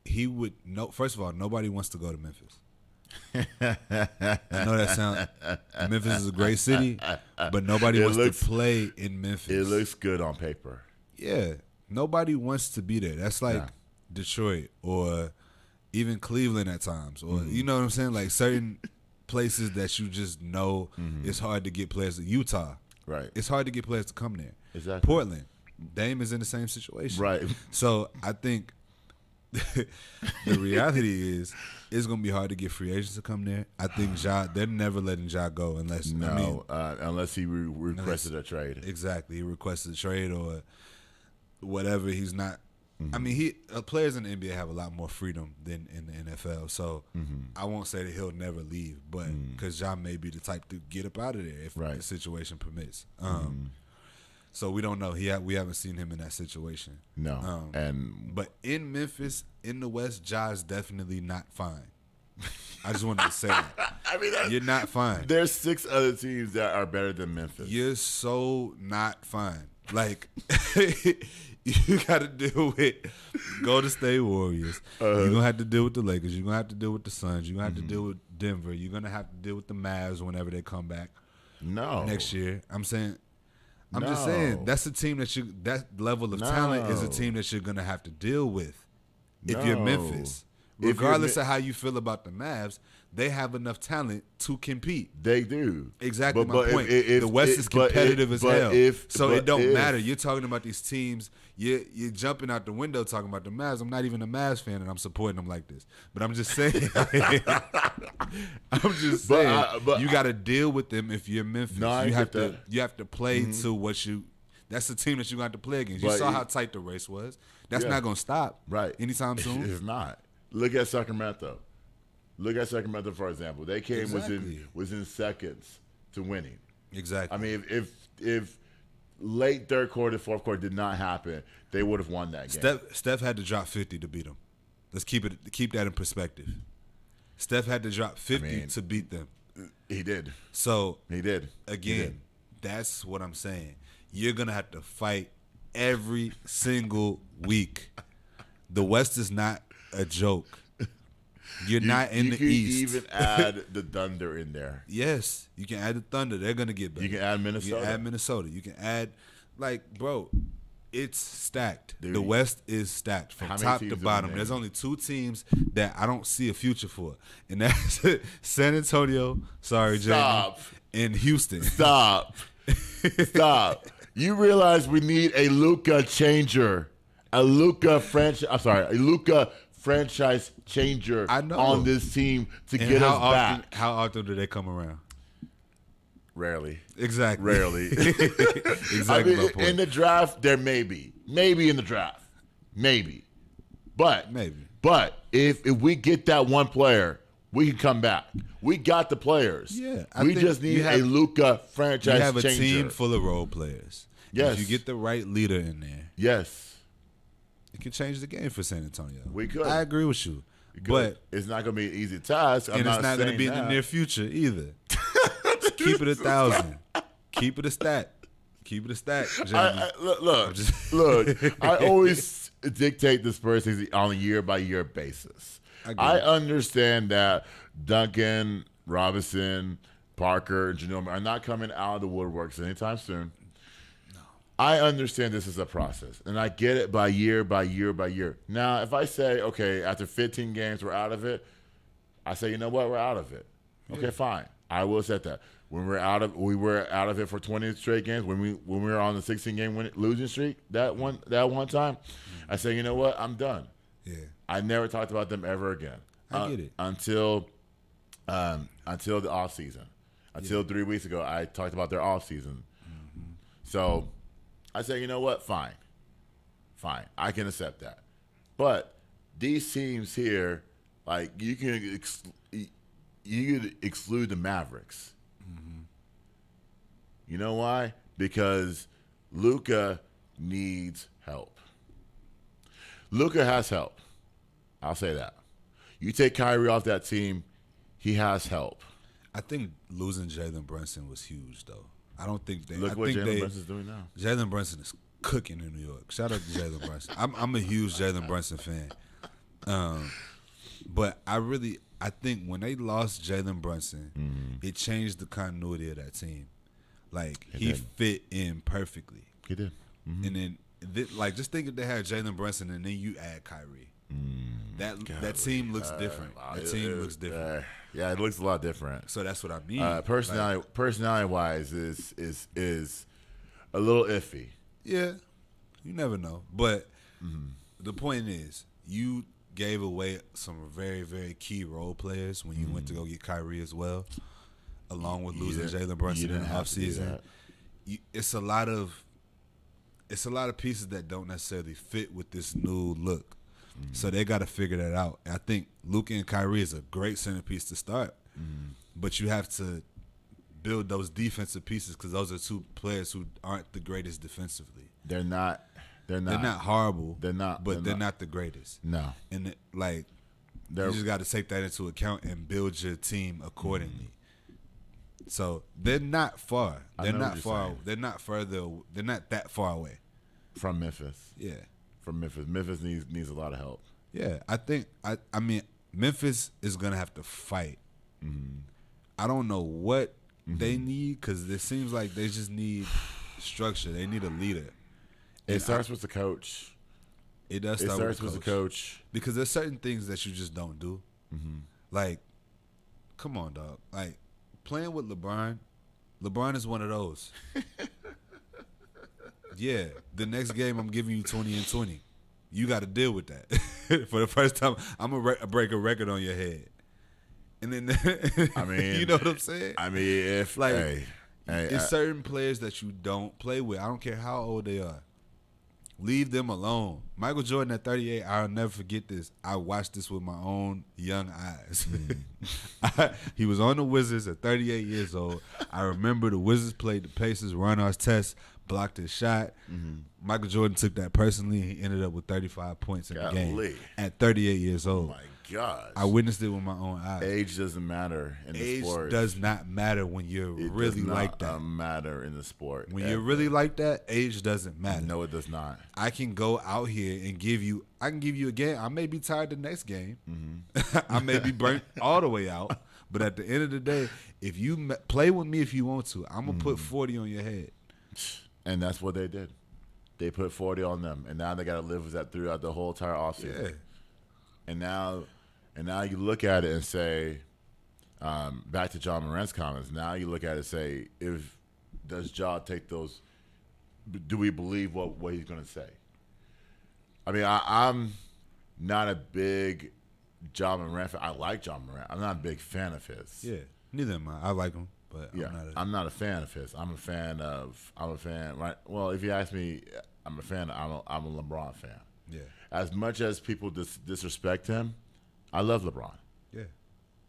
he would. First of all, nobody wants to go to Memphis. I know that sounds. Memphis is a great city, but nobody wants to play in Memphis. It looks good on paper. Yeah, nobody wants to be there. That's like Detroit or even Cleveland at times, or you know what I'm saying, like certain places that you just know it's hard to get players. Utah, right? It's hard to get players to come there. Exactly. Portland, Dame is in the same situation, right? So I think the reality is it's gonna be hard to get free agents to come there. I think they're never letting Ja go unless unless he requested a trade. Exactly, he requested a trade or whatever. He's not. I mean, players in the NBA have a lot more freedom than in the NFL. So I won't say that he'll never leave, but because Ja may be the type to get up out of there if the situation permits. So we don't know. We haven't seen him in that situation. No. But in Memphis, in the West, Ja is definitely not fine. I just wanted to say that. I mean, you're not fine. There's 6 other teams that are better than Memphis. You're so not fine. Like, you got to deal with Golden State Warriors. You're going to have to deal with the Lakers. You're going to have to deal with the Suns. You're going to have to deal with Denver. You're going to have to deal with the Mavs whenever they come back next year. I'm just saying, that's a team that level of talent is a team that you're going to have to deal with if you're Memphis. Regardless of how you feel about the Mavs, they have enough talent to compete. They do. Exactly my point. The West is competitive as hell. So it don't matter. You're talking about these teams. You're jumping out the window talking about the Mavs. I'm not even a Mavs fan, and I'm supporting them like this. But I'm just saying. You got to deal with them if you're Memphis. No, you have to play to what you. That's the team that you're going to have to play against. You saw how tight the race was. That's not going to stop anytime soon. It's not. Look at Sacramento. For example. They came within seconds to winning. Exactly. I mean, if late third quarter, fourth quarter did not happen, they would have won that game. Steph had to drop 50 to beat them. Let's keep that in perspective. Steph had to drop 50 to beat them. He did. So he did. Again, that's what I'm saying. you're going to have to fight every single week. The West is not a joke. You're not in the East. You can even add the Thunder in there. Yes, you can add the Thunder. They're going to get better. You can add Minnesota. You can add Minnesota. You can add, like, bro, it's stacked. Dude, the West is stacked from top to bottom. There's only 2 teams that I don't see a future for, and that's San Antonio, sorry, Jamie, and Houston. Stop. You realize we need a Luka changer. A Luka franchise changer on this team to get us back. How often do they come around? Rarely. Exactly. Rarely. Exactly. I mean, in the draft, there may be. Maybe in the draft. Maybe. But if we get that one player, we can come back. We got the players. Yeah. We just need a Luka franchise changer. You have a team full of role players. Yes. If you get the right leader in there. Yes. It can change the game for San Antonio. We could. I agree with you. But it's not going to be an easy task. And it's not going to be in the near future either. Keep it 1,000. Keep it a stat. Keep it a stat, Jamie. Look. I always dictate the Spurs season on a year-by-year basis. I understand that Duncan, Robinson, Parker, and Genome are not coming out of the woodworks anytime soon. I understand this is a process, and I get it by year. Now, if I say, okay, after 15 games, we're out of it, I say, you know what, we're out of it. Okay, fine. I will accept that. When we were out of it for 20 straight games. When we were on the 16-game losing streak that one time, I say, you know what, I'm done. Yeah. I never talked about them ever again. I get it. Until the off season. Until 3 weeks ago, I talked about their off season. Mm-hmm. So I say, you know what? Fine. I can accept that. But these teams here, like you can exclude the Mavericks. Mm-hmm. You know why? Because Luka needs help. Luka has help. I'll say that. You take Kyrie off that team, he has help. I think losing Jalen Brunson was huge, though. I don't think they. Look what Jalen Brunson's doing now. Jalen Brunson is cooking in New York. Shout out to Jalen Brunson. I'm a huge Jalen Brunson fan. But I think when they lost Jalen Brunson, it changed the continuity of that team. Like he fit in perfectly. He did. Mm-hmm. And then just think if they had Jalen Brunson and then you add Kyrie. That team looks different. That team looks different. Yeah, it looks a lot different. So that's what I mean. Personality wise is a little iffy. Yeah, you never know. But the point is, you gave away some very, very key role players when you went to go get Kyrie as well, along with losing Jalen Brunson in the offseason. It's a lot of pieces that don't necessarily fit with this new look. So they got to figure that out. And I think Luka and Kyrie is a great centerpiece to start. But you have to build those defensive pieces because those are 2 players who aren't the greatest defensively. They're not horrible. They're not. But they're not the greatest. No. And you just got to take that into account and build your team accordingly. So they're not far. They're not far. They're not further. They're not that far away from Memphis. Yeah. From Memphis. Memphis needs a lot of help. Yeah, I think I mean Memphis is gonna have to fight. I don't know what they need because it seems like they just need structure. They need a leader. It starts with the coach. It does. It starts with the coach because there's certain things that you just don't do. Like, come on, dog. Like playing with LeBron. LeBron is one of those. Yeah, the next game I'm giving you 20 and 20. You got to deal with that. For the first time, I'm going to break a record on your head. And then, I mean, you know what I'm saying? I mean, it's certain players that you don't play with. I don't care how old they are. Leave them alone. Michael Jordan at 38, I'll never forget this. I watched this with my own young eyes. He was on the Wizards at 38 years old. I remember the Wizards played the Pacers, Ron Artest, blocked his shot. Michael Jordan took that personally. He ended up with 35 points in the game Golly. at 38 years Oh old. my gosh. I witnessed it with my own eyes. Age doesn't matter in the Age sport. does not matter when you're It really does not, like that. matter in the sport. When you're really like that, age doesn't matter. No, it does not. I can go out here and give you a game. I may be tired the next game. I may be burnt all the way out. But at the end of the day, if you play with me if you want to, I'm going to put 40 on your head. And that's what they did. They put 40 on them, and now they got to live with that throughout the whole entire offseason. Yeah. And now you look at it and say, back to John Morant's comments. Now you look at it and say, does Ja take those? Do we believe what he's going to say? I mean, I'm not a big John Morant fan. I like John Morant. I'm not a big fan of his. Yeah, neither am I. I like him, but Yeah, I'm not a fan of his. I'm a fan. Right. Well, if you ask me, I'm a fan. I'm a LeBron fan. Yeah. As much as people disrespect him, I love LeBron. Yeah.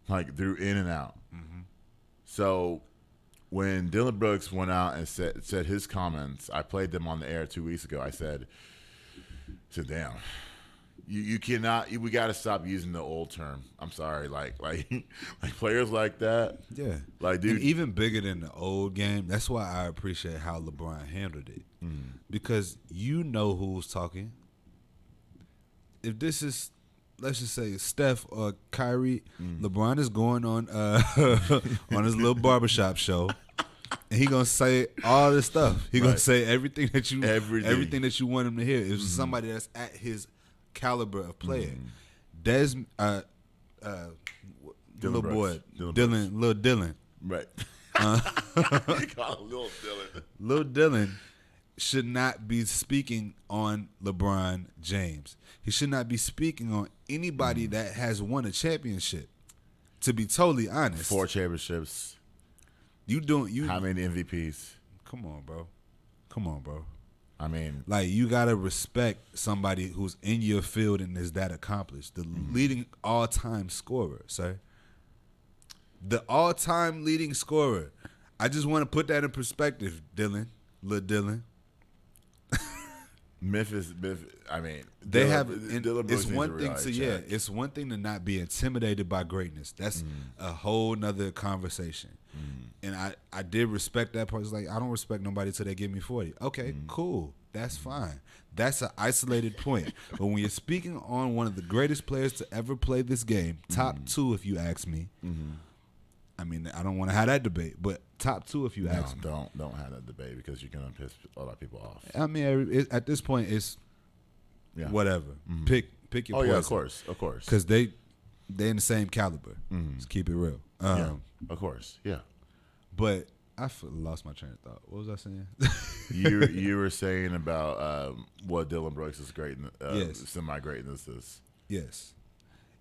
Like through in and out. So when Dylan Brooks went out and said his comments, I played them on the air 2 weeks ago. I said, damn. You cannot. We got to stop using the old term. I'm sorry, like players like that. Yeah, like dude, and even bigger than the old game. That's why I appreciate how LeBron handled it, because you know who's talking. If this is, let's just say Steph or Kyrie, LeBron is going on on his little barbershop show. And he gonna say all this stuff. He gonna say everything that you want him to hear. It's somebody that's at his caliber of player. Little boy, Dylan. Right. You call him Lil Dylan. Lil Dylan should not be speaking on LeBron James. He should not be speaking on anybody that has won a championship. To be totally honest, 4 championships. How many MVPs? Come on, bro. I mean, like, you gotta respect somebody who's in your field and is that accomplished. The leading all-time scorer, sir. The all-time leading scorer. I just want to put that in perspective, Lil Dylan. Memphis. I mean, They have. Dylan Brooks It's needs one a thing reality to check. It's one thing to not be intimidated by greatness. That's a whole nother conversation. And I did respect that part. It's like, I don't respect nobody till they give me 40. Okay, cool. That's fine. That's an isolated point. But when you're speaking on one of the greatest players to ever play this game, top 2 if you ask me. I mean, I don't want to have that debate, but top 2 if you ask me. Don't have that debate because you're gonna piss a lot of people off. I mean, at this point, it's whatever. Pick your poison. Yeah, of course. Because they in the same caliber. Let's keep it real. Yeah, of course. Yeah. But I lost my train of thought. What was I saying? You were saying about what Dylan Brooks is semi-greatness is. Yes.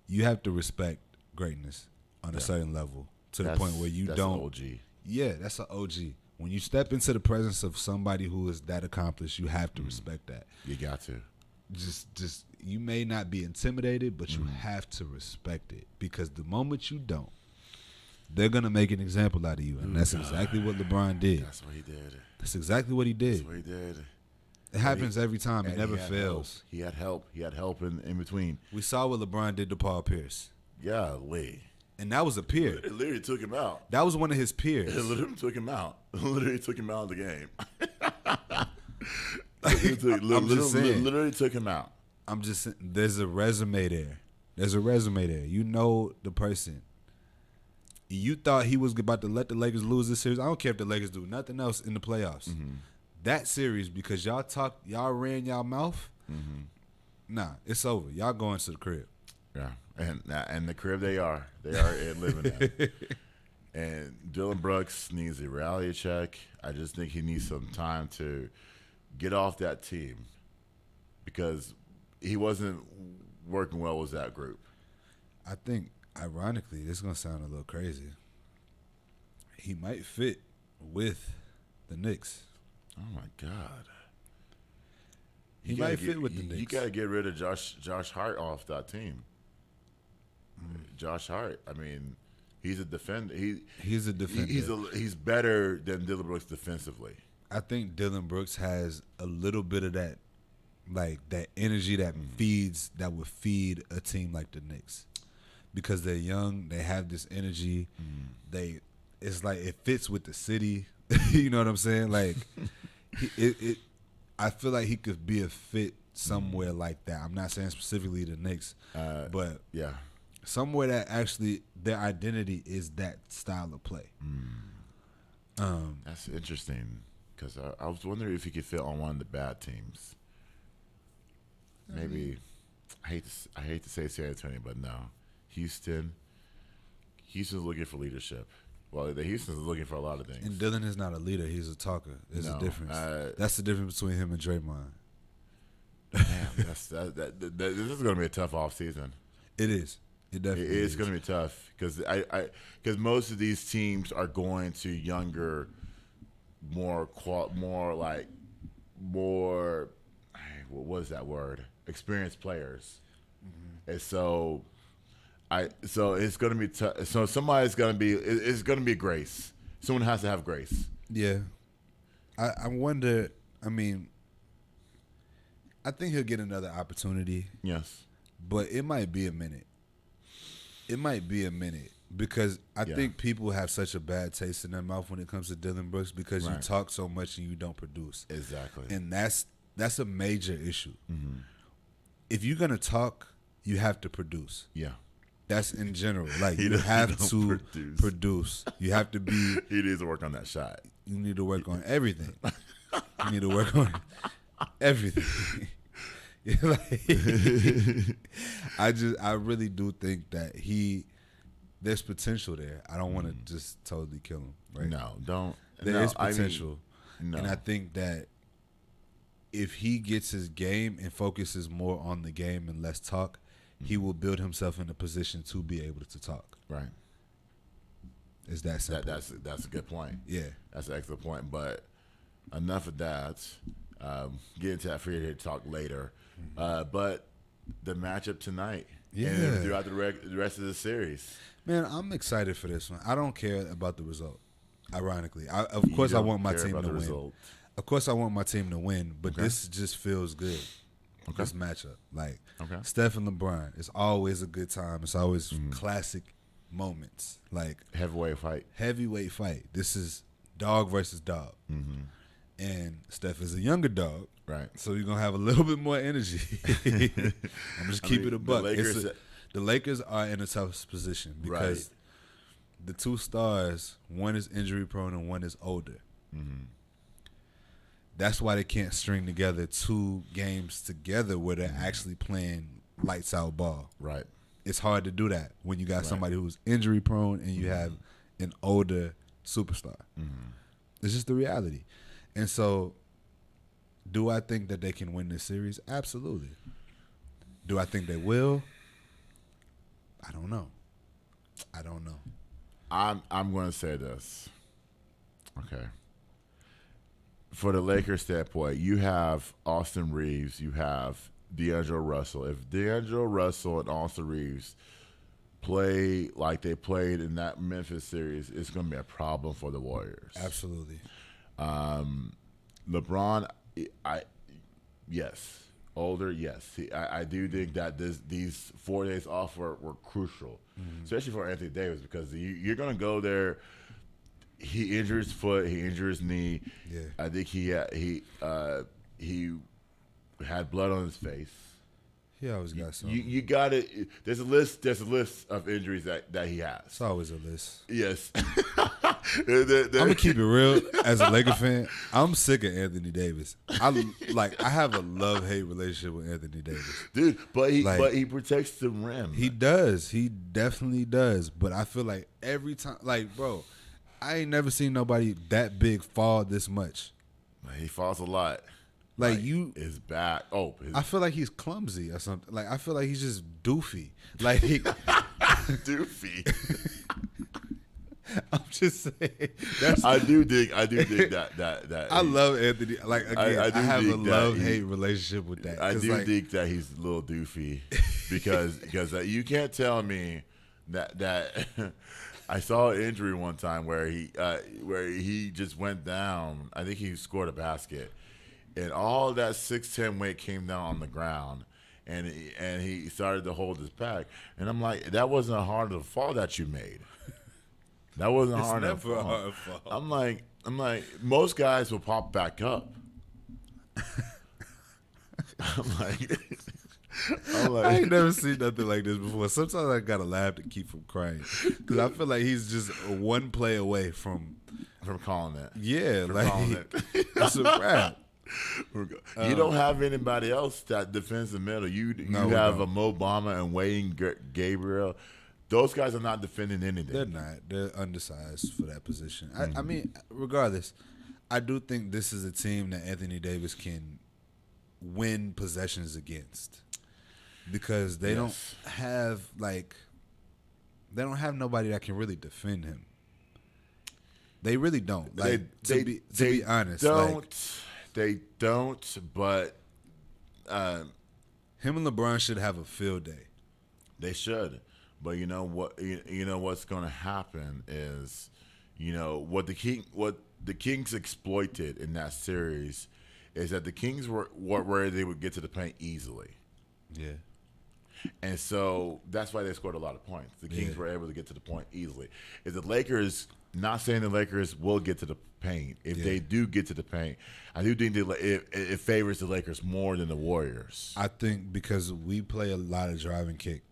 You have to respect greatness on a certain level to the point where you don't. That's an OG. Yeah, that's an OG. When you step into the presence of somebody who is that accomplished, you have to respect that. You got to. Just you may not be intimidated, but you have to respect it, because the moment you don't, they're gonna make an example out of you, and that's exactly what LeBron did. That's what he did. That's exactly what he did. That's what he did. It happens every time. It never fails. He had help. He had help in between. We saw what LeBron did to Paul Pierce. Golly. And that was a peer. It literally took him out. That was one of his peers. It literally took him out. Literally took him out of the game. Literally took him out. I'm just saying, there's a resume there. You know the person. You thought he was about to let the Lakers lose this series. I don't care if the Lakers do nothing else in the playoffs. That series, because y'all ran y'all mouth, nah, it's over. Y'all going to the crib. Yeah, and the crib they are living at. And Dylan Brooks needs a reality check. I just think he needs some time to get off that team, because he wasn't working well with that group. I think, ironically, this is going to sound a little crazy, he might fit with the Knicks. Oh, my God. He might fit with the Knicks. You got to get rid of Josh Hart off that team. Josh Hart, I mean, he's a defender. He's a defender. He's better than Dylan Brooks defensively. I think Dylan Brooks has a little bit of that, like that energy that would feed a team like the Knicks, because they're young, they have this energy, it's like it fits with the city. You know what I'm saying? Like, I feel like he could be a fit somewhere like that. I'm not saying specifically the Knicks, but yeah, somewhere that actually their identity is that style of play. That's interesting, because I was wondering if he could fit on one of the bad teams. Maybe I hate to say San Antonio, but no, Houston's looking for leadership. Well, the Houston's looking for a lot of things. And Dylan is not a leader; he's a talker. There's a difference. That's the difference between him and Draymond. Damn, this is going to be a tough offseason. It is. It definitely is going to be tough, because most of these teams are going to younger, what was that word? Experienced players, and so it's going to be tough. So somebody's going to be. It's going to be grace. Someone has to have grace. Yeah, I wonder. I mean, I think he'll get another opportunity. Yes, but it might be a minute. Because I think people have such a bad taste in their mouth when it comes to Dylan Brooks, because you talk so much and you don't produce. Exactly. And that's a major issue. If you're going to talk, you have to produce. Yeah. That's in general. Like, you have to produce. You have to be. He needs to work on that shot. You need to work on everything. You need to work on everything. I really do think that there's potential there. I don't want to just totally kill him. Right? No, don't. There is potential, no. And I think that if he gets his game and focuses more on the game and less talk, he will build himself in a position to be able to talk. Right. Is that simple? That's a good point. Yeah, that's an excellent point. But enough of that. Get into that for you to talk later. But the matchup tonight, and throughout the rest of the series. Man, I'm excited for this one. I don't care about the result. Ironically, of course I want my team to win. Result. Of course I want my team to win, but this just feels good. Okay. This matchup, like Steph and LeBron, it's always a good time. It's always classic moments, like heavyweight fight. This is dog versus dog. And Steph is a younger dog, right? So you're gonna have a little bit more energy. I'm just keep it a buck. The Lakers are in a tough position because the two stars, one is injury prone and one is older. That's why they can't string together 2 games together where they're actually playing lights out ball. Right. It's hard to do that when you got somebody who's injury prone and you have an older superstar. It's just the reality. And so, do I think that they can win this series? Absolutely. Do I think they will? I don't know. I'm going to say this. Okay. For the Lakers standpoint, you have Austin Reeves, you have D'Angelo Russell. If D'Angelo Russell and Austin Reeves play like they played in that Memphis series, it's going to be a problem for the Warriors. Absolutely. LeBron, yes. Older, yes. I do think that these 4 days off were crucial, especially for Anthony Davis, because you're going to go there. He injured his foot. He injured his knee. Yeah. I think he had blood on his face. He always got some. You got it. There's a list of injuries that he has. It's always a list. Yes. I'm gonna keep it real. As a Laker fan, I'm sick of Anthony Davis. I have a love-hate relationship with Anthony Davis, dude. But he protects the rim. He does. He definitely does. But I feel like every time, like, bro, I ain't never seen nobody that big fall this much. He falls a lot. Like his back. I feel like he's clumsy or something. Like I feel like he's just doofy. Like doofy. I'm just saying. I do think that. I love Anthony. Like again, I have a love-hate relationship with that. I do think that he's a little doofy because you can't tell me that I saw an injury one time where he just went down. I think he scored a basket, and all that 6'10" weight came down on the ground, and he started to hold his back. And I'm like, that wasn't a hard fall that you made. That wasn't It's hard never a fall. hard fall. I'm like, most guys will pop back up. I'm like. I ain't never seen nothing like this before. Sometimes I gotta laugh to keep from crying because I feel like he's just one play away from calling it. Yeah, From like calling it. that's a wrap. You don't have anybody else that defends the middle. You No, we have don't. a Mo Bamba and Wayne Gabriel. Those guys are not defending anything. They're not. They're undersized for that position. I mean, regardless, I do think this is a team that Anthony Davis can win possessions against because they don't have nobody that can really defend him. They really don't. Like to be honest, They don't. But him and LeBron should have a field day. They should. But you know what? You know what's going to happen is, what the Kings exploited in that series is that the Kings were where they would get to the paint easily. Yeah. And so that's why they scored a lot of points. The Kings were able to get to the point easily. If the Lakers, not saying the Lakers will get to the paint. If they do get to the paint, I do think it favors the Lakers more than the Warriors. I think because we play a lot of drive and kick.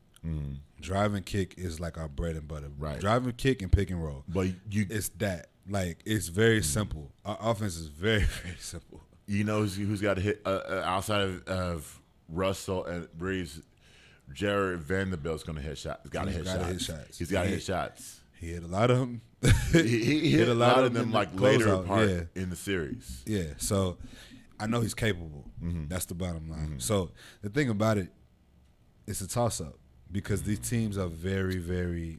Drive and kick is like our bread and butter. Right. Drive and kick and pick and roll. But it's that. Like, it's very simple. Our offense is very, very simple. You know who's got to hit outside of Russell and Breeze? Jared Vanderbilt's going to hit shots. He's got to hit shots. He's got to hit shots. He hit a lot of them. he hit a lot of them like later part in the series. Yeah, so I know he's capable. That's the bottom line. So the thing about it, it's a toss-up because these teams are very, very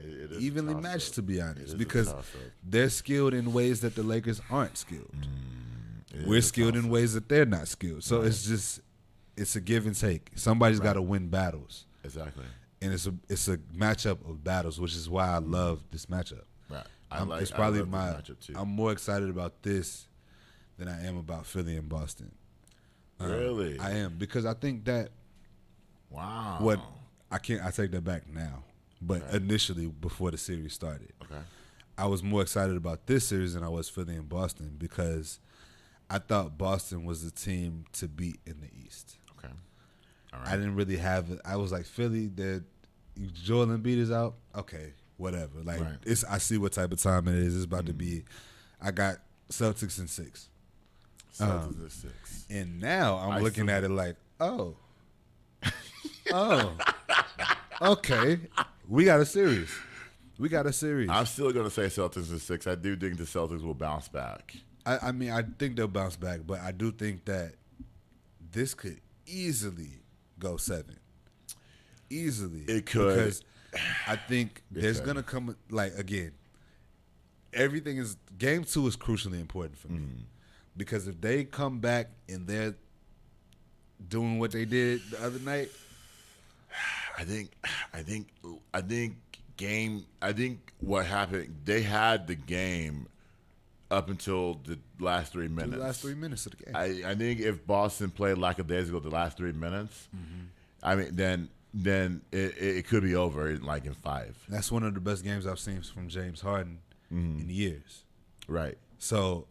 it is evenly matched, to be honest, because they're skilled in ways that the Lakers aren't skilled. We're skilled in ways that they're not skilled. So it's a give and take. Somebody's got to win battles. Exactly. And it's a matchup of battles, which is why I love this matchup. Right. It's probably I love this matchup too. I'm more excited about this than I am about Philly and Boston. Really? I am, because I think that I take that back now. But initially, before the series started, I was more excited about this series than I was Philly and Boston because I thought Boston was the team to beat in the East. Okay. All right. I didn't really have it. I was like, Philly, Joel Embiid is out. Okay, whatever. Like, I see what type of time it is. It's about to be. I got Celtics in 6. Celtics in 6. And now I'm looking at it like, oh, okay, we got a series. I'm still going to say Celtics in 6. I do think the Celtics will bounce back. I mean, I think they'll bounce back, but I do think that this could easily go 7. Easily. It could. Because I think there's going to come, like, again, everything is, game 2 is crucially important for me. Because if they come back and they're doing what they did the other night, I think what happened, they had the game up until the last 3 minutes. The last 3 minutes of the game. I think if Boston played lackadaisical the last 3 minutes, I mean, then it could be over in 5. That's one of the best games I've seen from James Harden in years. Right. So,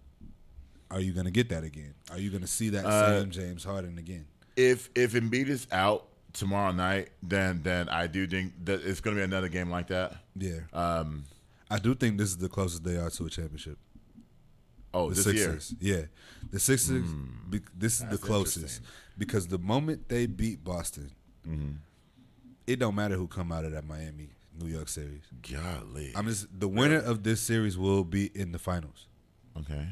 are you going to get that again? Are you going to see that same James Harden again? If Embiid is out tomorrow night, then I do think that it's going to be another game like that. Yeah. I do think this is the closest they are to a championship. Oh, the this Sixers. year? Yeah. The Sixers, this is the closest. Interesting. Because the moment they beat Boston, it don't matter who come out of that Miami-New York series. Golly. The winner of this series will be in the finals. Okay.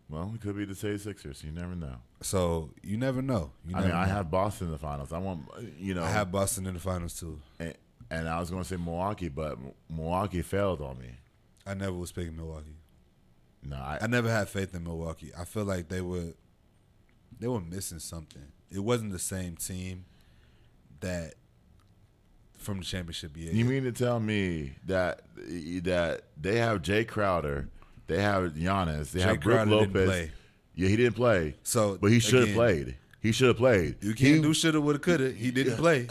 Well, it could be the 76ers. You never know. So, you never know. I have Boston in the finals. I have Boston in the finals, too. And I was going to say Milwaukee, but Milwaukee failed on me. I never was picking Milwaukee. No, I never had faith in Milwaukee. I feel like they were missing something. It wasn't the same team that from the championship year. You mean to tell me that they have Jay Crowder, they have Giannis, they have Brook Crowder Lopez. didn't play. Yeah, he didn't play. So, but he should have again, played. He should have played. You can't do shoulda, woulda, coulda. He didn't play.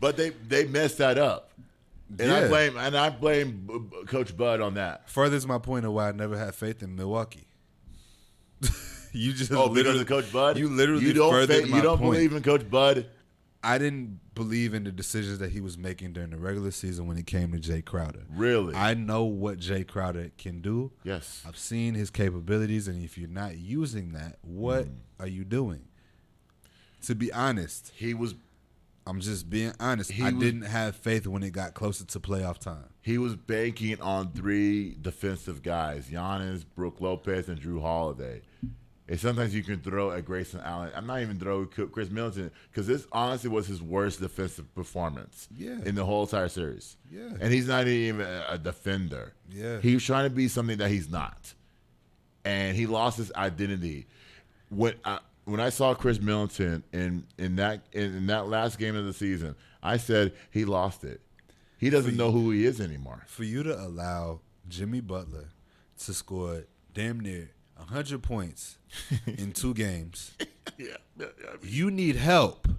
But they messed that up. And I blame Coach Bud on that. Furthers my point of why I never had faith in Milwaukee. You just because of Coach Bud? You literally don't furthered my point. believe in Coach Bud? I didn't believe in the decisions that he was making during the regular season when it came to Jay Crowder. Really? I know what Jay Crowder can do. Yes. I've seen his capabilities, and if you're not using that, what are you doing? To be honest, I'm just being honest. I didn't have faith when it got closer to playoff time. He was banking on 3 defensive guys, Giannis, Brook Lopez, and Drew Holiday. And sometimes you can throw at Grayson Allen. I'm not even throwing Chris Middleton because this honestly was his worst defensive performance in the whole entire series. Yeah. And he's not even a defender. Yeah. He was trying to be something that he's not. And he lost his identity. When I saw Chris Middleton in that last game of the season, I said he lost it. He doesn't know who he is anymore. For you to allow Jimmy Butler to score damn near 100 points in 2 games, you need help.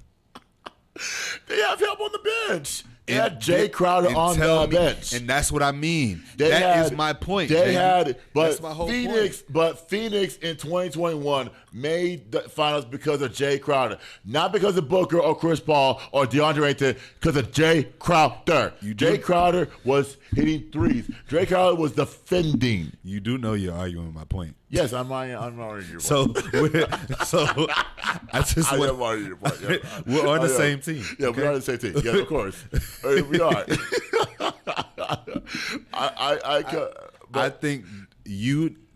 They have help on the bench. They had Jay Crowder on the bench, and that's what I mean. That is my point. They had, that's my whole Phoenix, point. but Phoenix in 2021 made the finals because of Jay Crowder, not because of Booker or Chris Paul or DeAndre Ayton, because of Jay Crowder. Jay Crowder was hitting threes. Jay Crowder was defending. You do know you're arguing my point. Yes, I'm arguing your point. So I just I want, am arguing your point. Yeah. we're on the same team. Yeah, okay? we're on the same team. Yeah, of course. We are. I think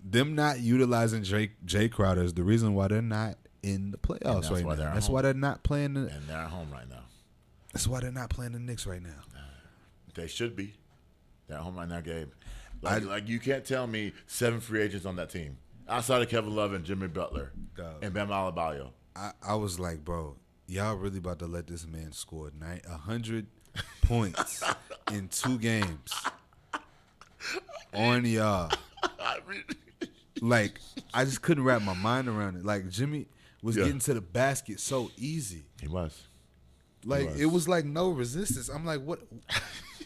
them not utilizing Jay Crowder is the reason why they're not in the playoffs right now. That's why they're not playing. And they're at home right now. That's why they're not playing the Knicks right now. They should be. They're at home right now, Gabe. Like you can't tell me 7 free agents on that team outside of Kevin Love and Jimmy Butler and Bam Adebayo. I was like, bro, y'all really about to let this man score 100 points in 2 games on y'all? Like, I just couldn't wrap my mind around it. Like, Jimmy was getting to the basket so easy. He was. Like, it was like no resistance. I'm like, what?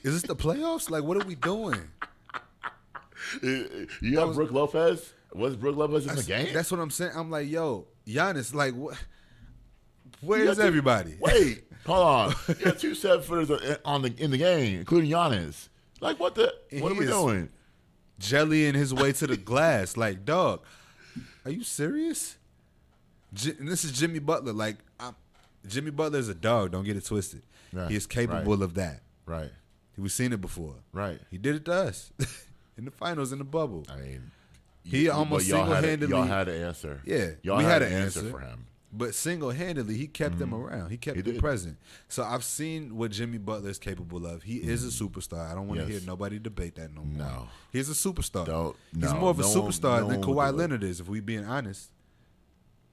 Is this the playoffs? Like, what are we doing? You have Brook Lopez? Was Brook Lopez in the game? That's what I'm saying. I'm like, yo, Giannis, like, what? Where is everybody? Wait, hold on. You got 2 7-footers in the game, including Giannis. Like, what are we doing? Jellying his way to the glass. Like, dog, are you serious? And this is Jimmy Butler. Like, Jimmy Butler is a dog. Don't get it twisted. Right, he is capable of that. Right. We've seen it before. Right. He did it to us in the finals, in the bubble. I mean, he almost single-handedly. Y'all had an answer. Yeah, y'all we had an an answer for him. But single-handedly, he kept them around. He kept them present. So I've seen what Jimmy Butler is capable of. He is a superstar. I don't want to hear nobody debate that no more. No. He's a superstar. He's more of a superstar than Kawhi Leonard is, if we being honest.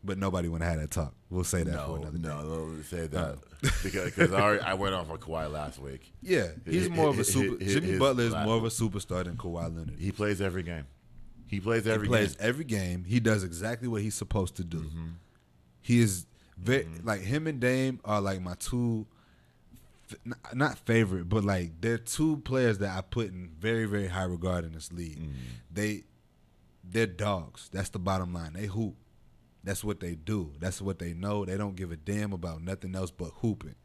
But nobody want to have that talk. We'll say that for another day. No, don't say that. Because I went off on Kawhi last week. Yeah, he's more of a Jimmy Butler is more of a superstar than Kawhi Leonard. He plays every game. He plays every game. He does exactly what he's supposed to do. Mm-hmm. He is very like him and Dame are like my 2, not favorite, but like they're 2 players that I put in very, very high regard in this league. They're dogs. That's the bottom line. They hoop. That's what they do. That's what they know. They don't give a damn about nothing else but hooping.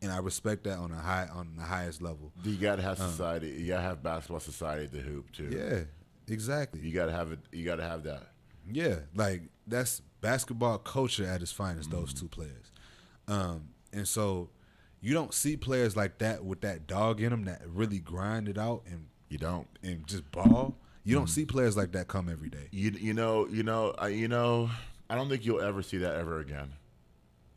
And I respect that on the highest level. You gotta have society. You gotta have basketball society to hoop too. Yeah, exactly. You gotta have it. You gotta have that. Yeah, like that's basketball culture at its finest. Those 2 players, and so you don't see players like that with that dog in them that really grind it out and and just ball. You don't see players like that come every day. You know. I don't think you'll ever see that ever again.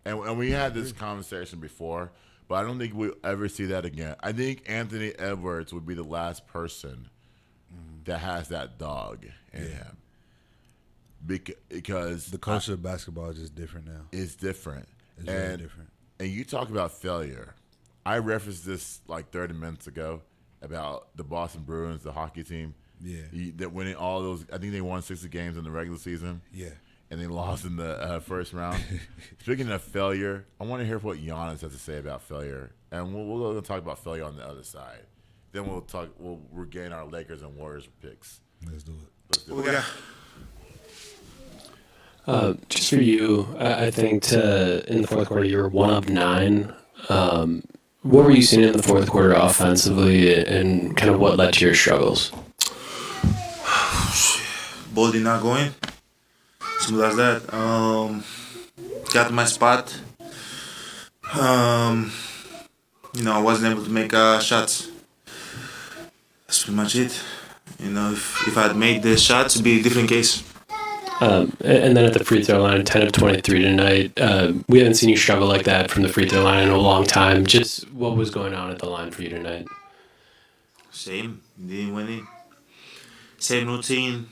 And we had this conversation before, but I don't think we'll ever see that again. I think Anthony Edwards would be the last person that has that dog in him. Because the culture of basketball is just different now. It's different. It's very different. And you talk about failure. I referenced this like 30 minutes ago about the Boston Bruins, the hockey team. Yeah. That winning all those. I think they won 60 games in the regular season. Yeah. And they lost in the first round. Speaking of failure, I want to hear what Giannis has to say about failure, and we'll talk about failure on the other side. Then we'll regain our Lakers and Warriors picks. Let's do it. Just for you, I think in the fourth quarter you were 1 of 9. What were you seeing in the fourth quarter offensively, and kind of what led to your struggles? Ball did not go in. Simple as that. Got to my spot. I wasn't able to make shots. That's pretty much it. If I had made the shots, it'd be a different case. And then at the free throw line, 10 of 23 tonight. We haven't seen you struggle like that from the free throw line in a long time. Just what was going on at the line for you tonight? Same. Didn't win it. Same routine.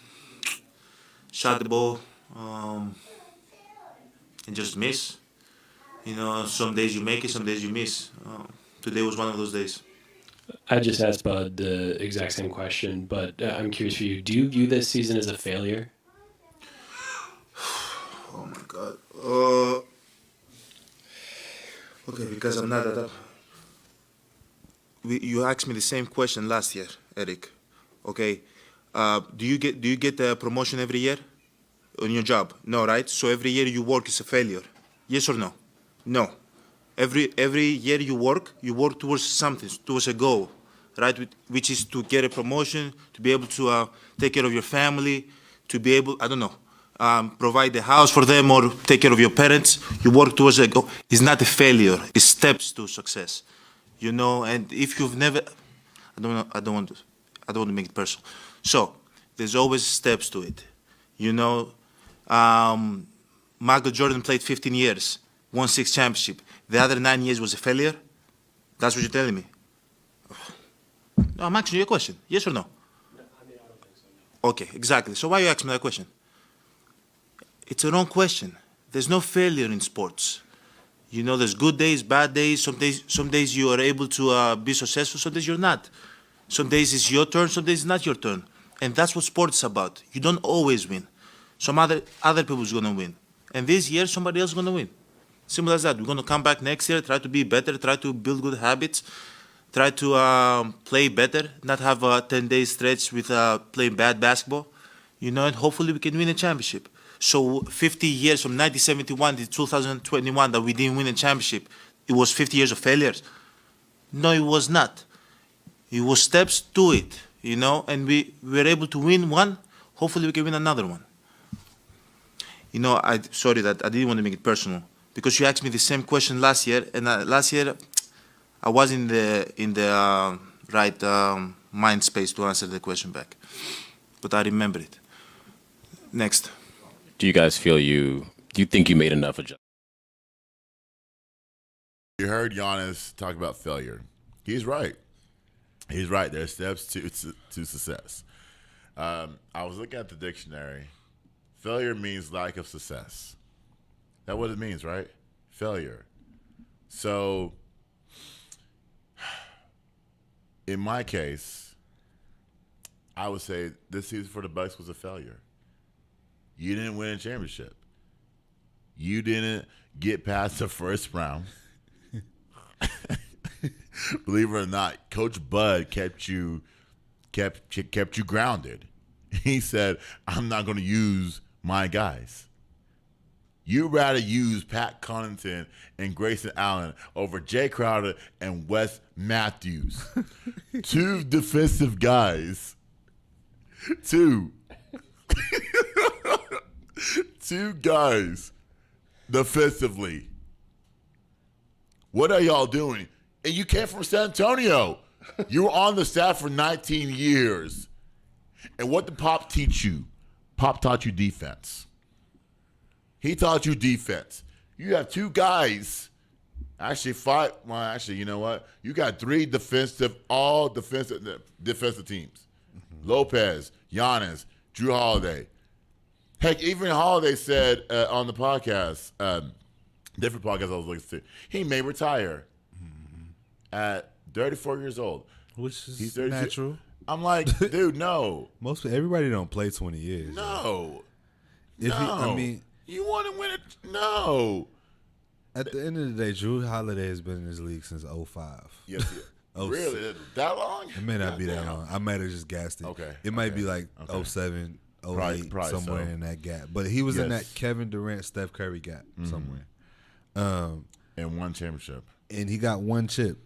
Shot the ball. And just miss. Some days you make it, some days you miss. Today was one of those days. I just asked Bud the exact same question, but I'm curious for you. Do you view this season as a failure? Oh my God. Okay, because I'm not that. You asked me the same question last year, Eric. Okay. Do you get a promotion every year on your job? No, right? So every year you work is a failure. Yes or no? No. Every year you work towards something, towards a goal, right? Which is to get a promotion, to be able to take care of your family, to be able, provide the house for them or take care of your parents. You work towards a goal. It's not a failure. It's steps to success, And if you've never, I don't want to make it personal. So there's always steps to it, Michael Jordan played 15 years, won 6 championships. The other 9 years was a failure? That's what you're telling me? No, I'm asking you a question. Yes or no? Okay, exactly. So why you asking me that question? It's a wrong question. There's no failure in sports. There's good days, bad days. Some days you are able to be successful. Some days you're not. Some days it's your turn. Some days it's not your turn. And that's what sports is about. You don't always win. Some other people's gonna win. And this year somebody else is gonna win. Simple as that. We're gonna come back next year, try to be better, try to build good habits, try to play better, not have a 10-day stretch with playing bad basketball, and hopefully we can win a championship. So 50 years from 1971 to 2021 that we didn't win a championship, it was 50 years of failures? No, it was not. It was steps to it, and we were able to win one. Hopefully we can win another one. Sorry that I didn't want to make it personal because you asked me the same question last year, and last year I was in the right mind space to answer the question back, but I remember it. Next. Do you guys feel do you think you made enough adjustments? You heard Giannis talk about failure. He's right. He's right. There's steps to success. I was looking at the dictionary. Failure means lack of success. That's what it means, right? Failure. So, in my case, I would say this season for the Bucks was a failure. You didn't win a championship. You didn't get past the first round. Believe it or not, Coach Bud kept you grounded. He said, "I'm not going to use my guys." You'd rather use Pat Connaughton and Grayson Allen over Jay Crowder and Wes Matthews. 2 defensive guys. 2 guys defensively. What are y'all doing? And you came from San Antonio. You were on the staff for 19 years. And what did Pop teach you? Pop taught you defense. He taught you defense. You have 2 guys. Actually, 5. Well, actually, you know what? You got 3 defensive teams. Mm-hmm. Lopez, Giannis, Drew Holiday. Heck, even Holiday said on the podcast, different podcast I was listening to, he may retire. Mm-hmm. at 34 years old. Which is He's 32. natural. I'm like, dude, no. Everybody don't play 20 years. No. I mean, you want to win it? No. At the end of the day, Drew Holiday has been in this league since 05. Yes. Really? That long? It may not be that long. I might have just gassed it. Okay. It might be like 07, 08, Probably somewhere so. in that gap. But he was in that Kevin Durant, Steph Curry gap somewhere. And one championship. And he got one chip.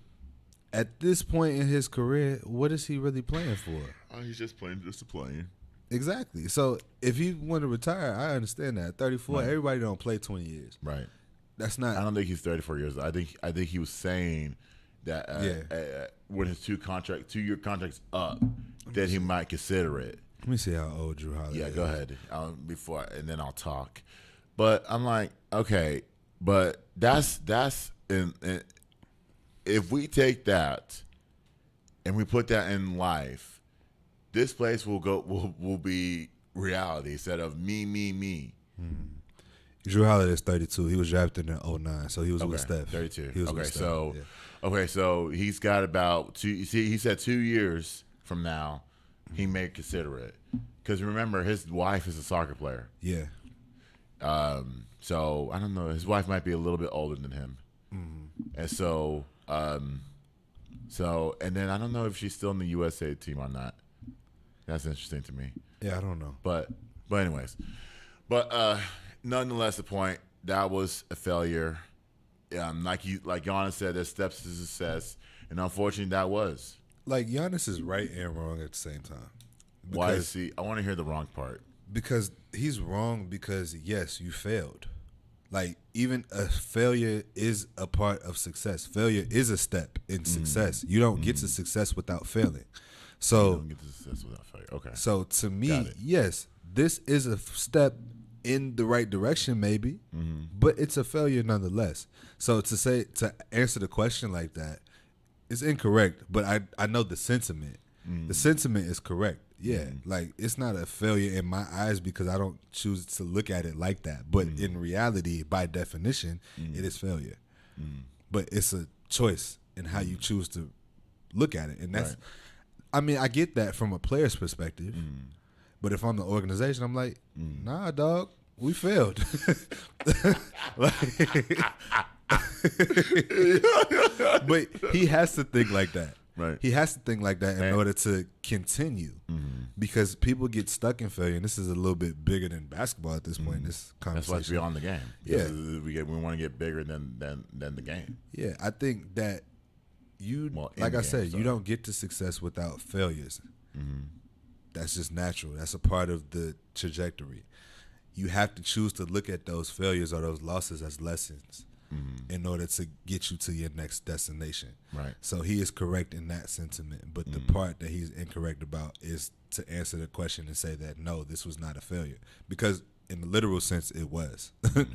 At this point in his career, what is he really playing for? Oh, he's just playing just to play. Exactly. So if he want to retire, I understand that. 34, everybody don't play 20 years. Right. That's not. I don't think he's 34 years old. I think he was saying that when his 2-year contract's up, that he might consider it. Let me see how old Drew Holiday is. Yeah, go ahead. And then I'll talk. But I'm like, okay, but that's if we take that and we put that in life, this place will be reality instead of me. Drew Holiday is 32. He was drafted in 09, so he was with Steph. 32. He was with Steph. So he's got about 2. You see, he said 2 years from now he may consider it because remember his wife is a soccer player. Yeah. So I don't know. His wife might be a little bit older than him, and so and then I don't know if she's still in the USA team or not. That's interesting to me. Yeah, I don't know. But anyways, nonetheless, the point that was a failure. Like Giannis said, there's steps to success, and unfortunately, that was. Like Giannis is right and wrong at the same time. Why is he? I want to hear the wrong part. Because he's wrong because yes, you failed. Like even a failure is a part of success. Failure is a step in success. You don't get to success without failing. So you don't get to success without failure. Okay. So to me, yes, this is a step in the right direction, maybe, but it's a failure nonetheless. So to answer the question like that is incorrect. But I know the sentiment. The sentiment is correct. Yeah, like it's not a failure in my eyes because I don't choose to look at it like that. But in reality, by definition, it is failure. But it's a choice in how you choose to look at it, and that's. I mean, I get that from a player's perspective, but if I'm the organization, I'm like, nah, dog, we failed. But he has to think like that. Right. He has to think like that in order to continue, because people get stuck in failure. And this is a little bit bigger than basketball at this point. This conversation, that's why it's beyond the game. Yeah, we want to get bigger than the game. Yeah, I think that like I said, you don't get to success without failures. That's just natural. That's a part of the trajectory. You have to choose to look at those failures or those losses as lessons. In order to get you to your next destination. Right. So he is correct in that sentiment, but the part that he's incorrect about is to answer the question and say that no, this was not a failure, because in the literal sense it was. I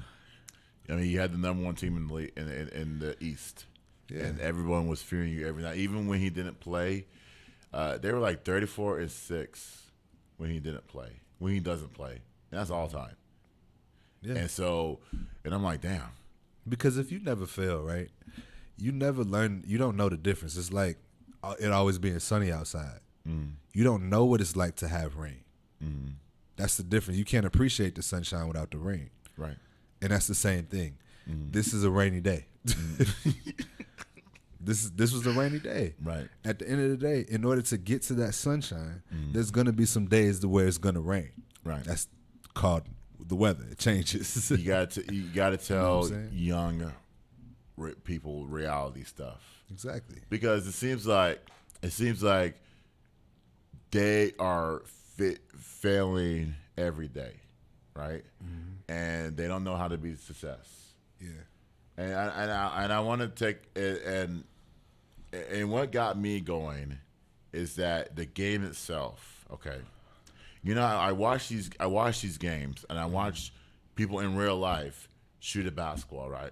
mean, you had the number 1 team in the East, and everyone was fearing you every night. Even when he didn't play, they were like 34-6 when he didn't play. When he doesn't play, and that's all time. Yeah. And I'm like, damn. Because if you never fail, right, you never learn. You don't know the difference. It's like it always being sunny outside. You don't know what it's like to have rain. That's the difference. You can't appreciate the sunshine without the rain. Right. And that's the same thing. This is a rainy day. This was a rainy day. Right. At the end of the day, in order to get to that sunshine, there's going to be some days where it's going to rain. Right. That's called the weather. It changes. You got to tell young people reality stuff. Exactly. Because it seems like they are failing every day, right? And they don't know how to be a success. Yeah. And I want to take it, and what got me going is that the game itself. Okay. You know, I watch these games, and I watch people in real life shoot a basketball, right?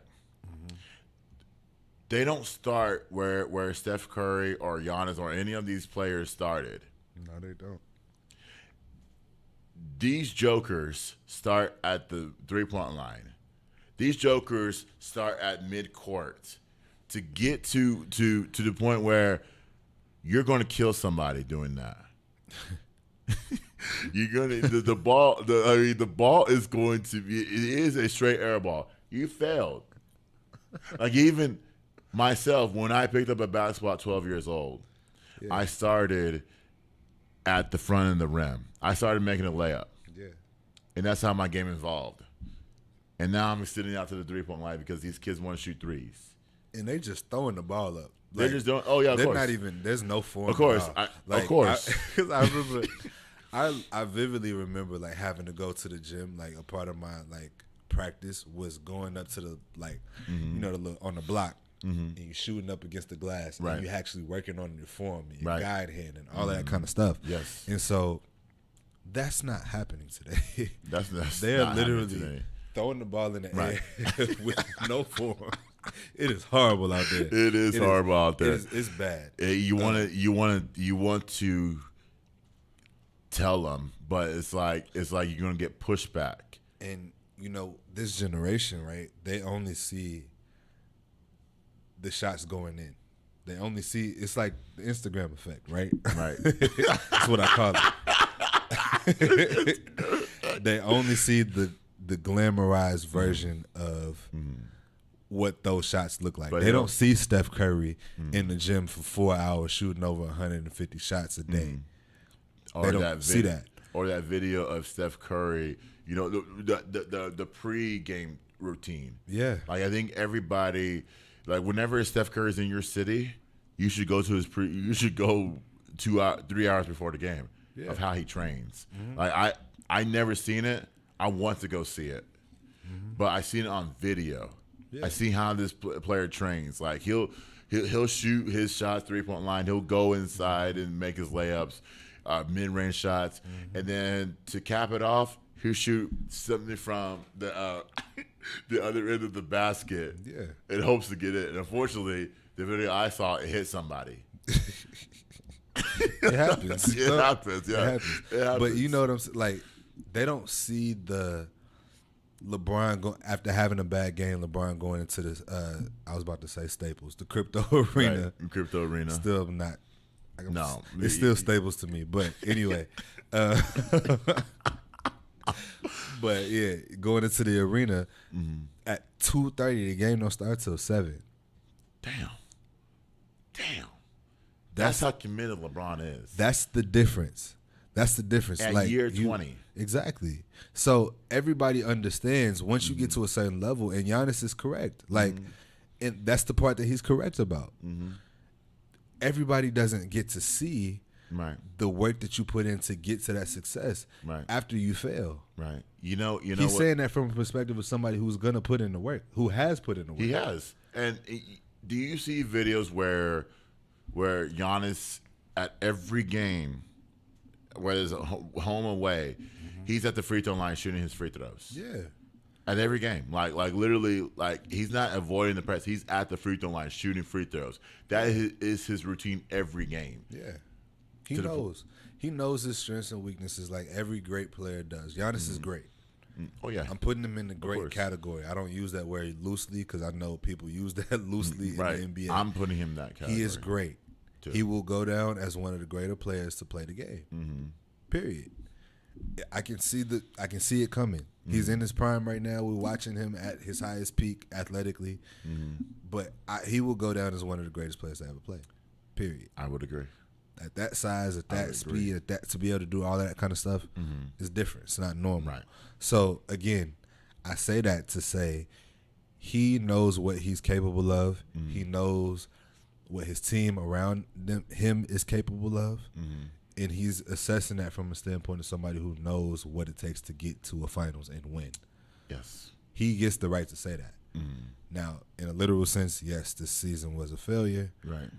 They don't start where Steph Curry or Giannis or any of these players started. No, they don't. These jokers start at the 3-point line. These jokers start at midcourt. to get to the point where you're going to kill somebody doing that. You're gonna the ball. The ball is going to be. It is a straight air ball. You failed. Like even myself, when I picked up a basketball at 12 years old, I started at the front of the rim. I started making a layup. Yeah. And that's how my game evolved. And now I'm sitting out to the 3-point line because these kids want to shoot threes. And they just throwing the ball up. They're just doing. Oh yeah, of they're course. not even. There's no form. Of course, of course. Because I remember, I vividly remember like having to go to the gym. Like a part of my like practice was going up to the like, you know, on the block, and you shooting up against the glass, Right. and you actually working on your form, and your Right. guide hand, and all that kind of stuff. Yes. And so that's not happening today. That's they're not happening literally today. throwing the ball in the Right. air with no form. It is horrible out there. It is horrible out there. It's bad. You want to tell them, but it's like you're gonna get pushback. And you know, this generation, right? They only see the shots going in. They only see it's like the Instagram effect, right? Right. That's what I call it. They only see the glamorized version of what those shots look like. But They don't see Steph Curry in the gym for 4 hours shooting over 150 shots a day. They don't see that. Or that video of Steph Curry, you know, the pre-game routine. Yeah. Like I think everybody, like whenever Steph Curry's in your city, you should go to his you should go 3 hours before the game of how he trains. Like I never seen it. I want to go see it, but I seen it on video. Yeah. I see how this player trains. Like he'll shoot his shots 3-point line. He'll go inside and make his layups, mid-range shots, and then to cap it off, he'll shoot something from the the other end of the basket. Yeah, in hopes to get it. And unfortunately, the video I saw, it hit somebody. It happens. It happens. Yeah, It happens. But you know what I'm saying? Like they don't see the LeBron after having a bad game. LeBron going into this. I was about to say Staples, the crypto arena. Right. Crypto arena. Still not. No, it's still Staples to me. But anyway, but yeah, going into the arena at 2:30, the game don't start till 7. Damn. That's how committed LeBron is. That's the difference. That's the difference. At like year 20. Exactly. So everybody understands once you get to a certain level, and Giannis is correct. Like, and that's the part that he's correct about. Everybody doesn't get to see the work that you put in to get to that success after you fail. Right. You know. He's saying that from a perspective of somebody who's gonna put in the work, who has put in the work. He has. And do you see videos where Giannis at every game, whether it's home or away, he's at the free throw line shooting his free throws? Yeah. At every game, like literally, like he's not avoiding the press. He's at the free throw line shooting free throws. That is his routine every game. Yeah, he knows. He knows his strengths and weaknesses like every great player does. Giannis is great. Oh yeah, I'm putting him in the great category. I don't use that word loosely because I know people use that loosely in the NBA. I'm putting him in that category. He is great. Too. He will go down as one of the greater players to play the game. Period. I can see it coming. He's in his prime right now. We're watching him at his highest peak athletically, but he will go down as one of the greatest players to ever play. Period. I would agree. At that size, at that speed, at that to be able to do all that kind of stuff is different. It's not normal. Right. So again, I say that to say he knows what he's capable of. He knows what his team around him is capable of. And he's assessing that from a standpoint of somebody who knows what it takes to get to a finals and win. Yes. He gets the right to say that. Now, in a literal sense, yes, this season was a failure. Right.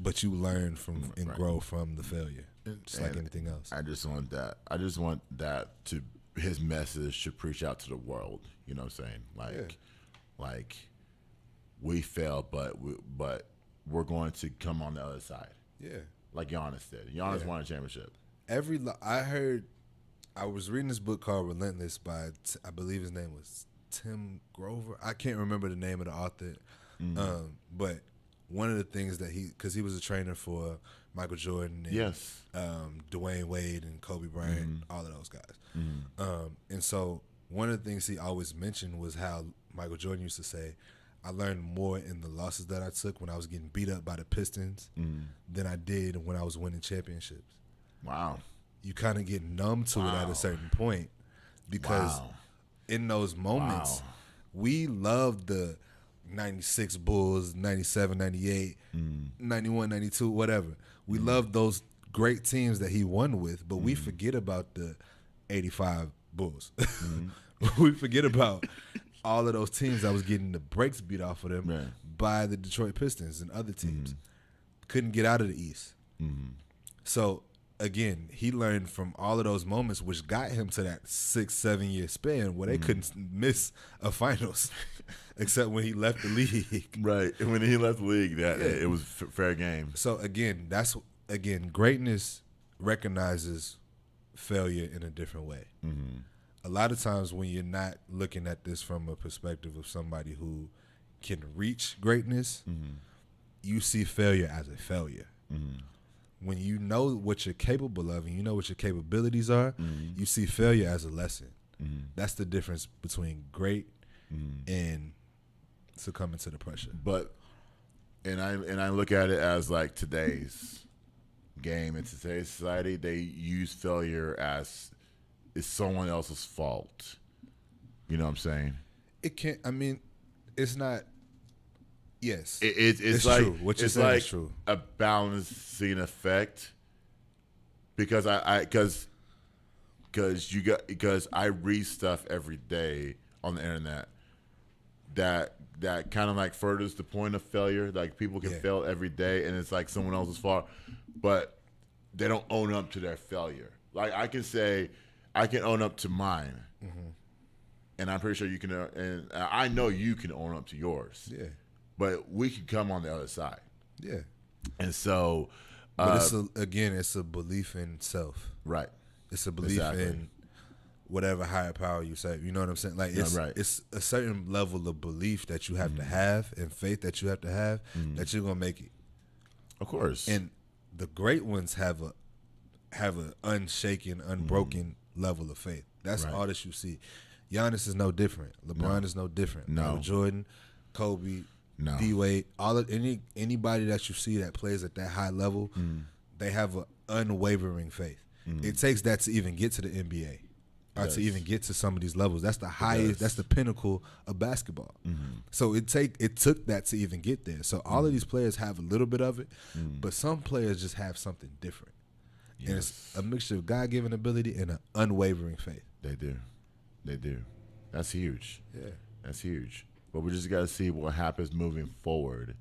But you learn from and grow from the failure. Just like anything else. I just want that to his message should preach out to the world. You know what I'm saying? Like we failed, but we're going to come on the other side. Yeah. Like Giannis did. Giannis won a championship. I was reading this book called Relentless by, I believe his name was Tim Grover. I can't remember the name of the author. But one of the things that because he was a trainer for Michael Jordan and Yes. Dwayne Wade and Kobe Bryant, all of those guys. And so one of the things he always mentioned was how Michael Jordan used to say, I learned more in the losses that I took when I was getting beat up by the Pistons than I did when I was winning championships. Wow. You kind of get numb to it at a certain point because in those moments, we loved the 96 Bulls, 97, 98, 91, 92, whatever. We loved those great teams that he won with, but we forget about the 85 Bulls. We forget about all of those teams that was getting the brakes beat off of them by the Detroit Pistons and other teams. Couldn't get out of the East. So, again, he learned from all of those moments, which got him to that 6-7 year span where they couldn't miss a finals, except when he left the league. Right. And when he left the league, it was fair game. So, again, greatness recognizes failure in a different way. A lot of times when you're not looking at this from a perspective of somebody who can reach greatness, you see failure as a failure. When you know what you're capable of and you know what your capabilities are, you see failure as a lesson. That's the difference between great and succumbing to the pressure. But and I look at it as like today's game in today's society, they use failure as it's someone else's fault. You know what I'm saying? It can't. I mean, it's not. Yes, it's like true. What you're it's saying like is true. a balancing effect because because I read stuff every day on the internet that kind of like furthers the point of failure. Like people can fail every day and it's like someone else's fault, but they don't own up to their failure. Like I can own up to mine, and I'm pretty sure you can. And I know you can own up to yours. Yeah, but we can come on the other side. Yeah, and so, but it's a belief in self. Right. It's a belief in whatever higher power you say. You know what I'm saying? Like it's a certain level of belief that you have to have and faith that you have to have that you're gonna make it. Of course. And the great ones have an unshaken, unbroken level of faith. That's all that you see. Giannis is no different. LeBron is no different. No. Jordan, Kobe, D Wade, all of anybody that you see that plays at that high level, they have an unwavering faith. It takes that to even get to the NBA or to even get to some of these levels. That's the highest. That's the pinnacle of basketball. So it took that to even get there. So all of these players have a little bit of it, but some players just have something different. Yes. And it's a mixture of God-given ability and an unwavering faith. They do. That's huge. Yeah. That's huge. But we just got to see what happens moving forward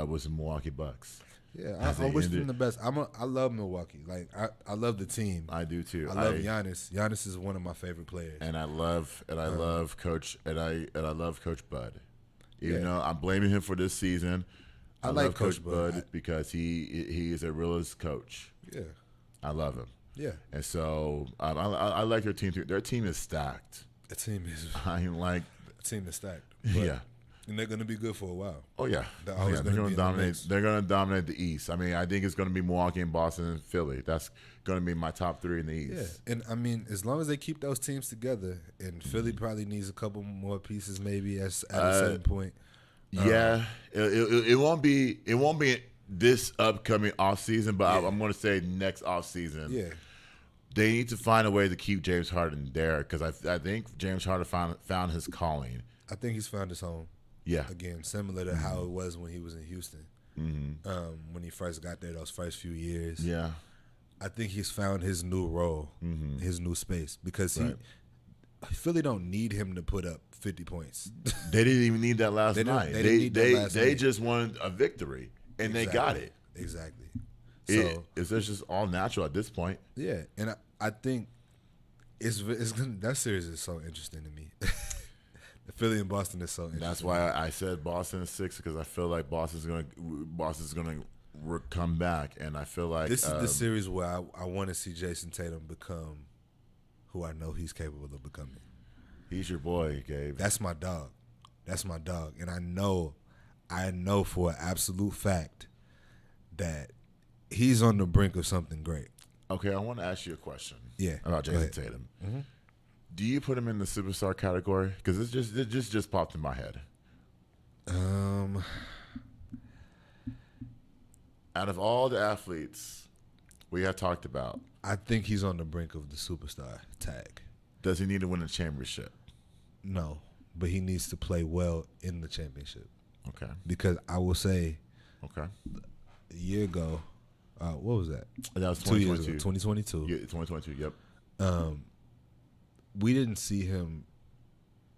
with the Milwaukee Bucks. Yeah, I wish them the best. I love Milwaukee. Like I love the team. I do too. I love Giannis. Giannis is one of my favorite players. And I love Coach Bud. Even though I'm blaming him for this season, I like love Coach Bud because he is a realist coach. Yeah. I love him. Yeah. And so I like their team too. Their team is stacked. The team is. The team is stacked. Yeah. And they're going to be good for a while. Oh yeah. They're always going to dominate. They're going to dominate the East. I mean, I think it's going to be Milwaukee and Boston and Philly. That's going to be my top three in the East. Yeah. And I mean, as long as they keep those teams together, and Philly probably needs a couple more pieces maybe at a certain point. Yeah. It won't be this upcoming offseason, but I'm going to say next offseason. Yeah. They need to find a way to keep James Harden there because I think James Harden found his calling. I think he's found his home. Yeah. Again, similar to how it was when he was in Houston. When he first got there, those first few years. Yeah. I think he's found his new role, his new space, because Philly don't need him to put up 50 points. They didn't even need that last night. They just wanted a victory, and they got it. Exactly. So it's just all natural at this point. Yeah, and I think it's that series is so interesting to me. The Philly and Boston is so interesting. That's why I said Boston is 6 because I feel like Boston's gonna come back, and I feel like this is the series where I want to see Jason Tatum become who I know he's capable of becoming. He's your boy, Gabe. That's my dog. And I know I know for an absolute fact that he's on the brink of something great. Okay, I want to ask you a question. Yeah, about go Jason ahead. Tatum. Mhm. Do you put him in the superstar category? Because it just popped in my head. Out of all the athletes we have talked about, I think he's on the brink of the superstar tag. does he need to win a championship? No, but he needs to play well in the championship. Okay. Because I will say, Okay. a year ago, what was that? That was 2 years ago, 2022. 2022. Yeah, 2022. Yep. We didn't see him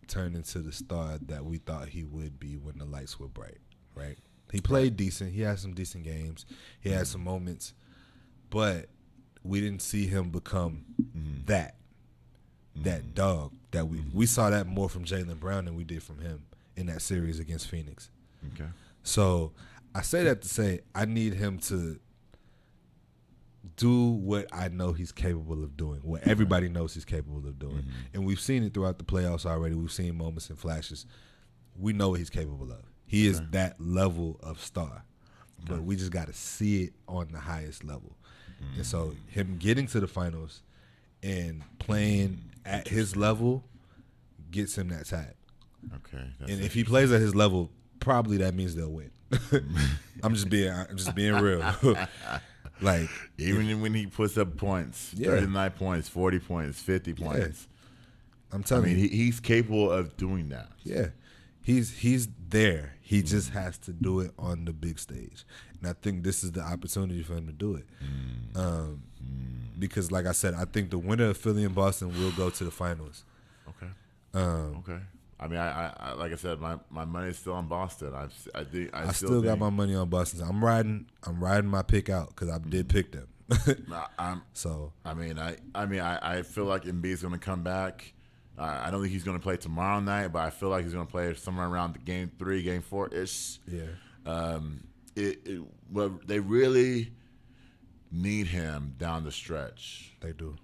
turn into the star that we thought he would be when the lights were bright, right? He played decent. He had some decent games. He had some moments, but we didn't see him become that dog that we saw that more from Jaylen Brown than we did from him in that series against Phoenix. Okay. So I say that to say I need him to do what I know he's capable of doing, what everybody knows he's capable of doing. And we've seen it throughout the playoffs already. We've seen moments and flashes. We know what he's capable of. He is that level of star. But we just got to see it on the highest level. And so him getting to the finals and playing at his level gets him that tag. Okay. And if he plays at his level, probably that means they'll win. I'm just being real. Like even when he puts up points, 39 points, 40 points, 50 points. I'm telling you, he's capable of doing that. Yeah, he's there. He just has to do it on the big stage, and I think this is the opportunity for him to do it. Because, like I said, I think the winner of Philly and Boston will go to the finals. Okay. Okay. I mean, I like I said, my money is still on Boston. I still got my money on Boston. I'm riding my pick out because I did pick them. I feel like Embiid's going to come back. I don't think he's going to play tomorrow night, but I feel like he's going to play somewhere around the game 3, game 4-ish. Yeah. Well, they really need him down the stretch. They do.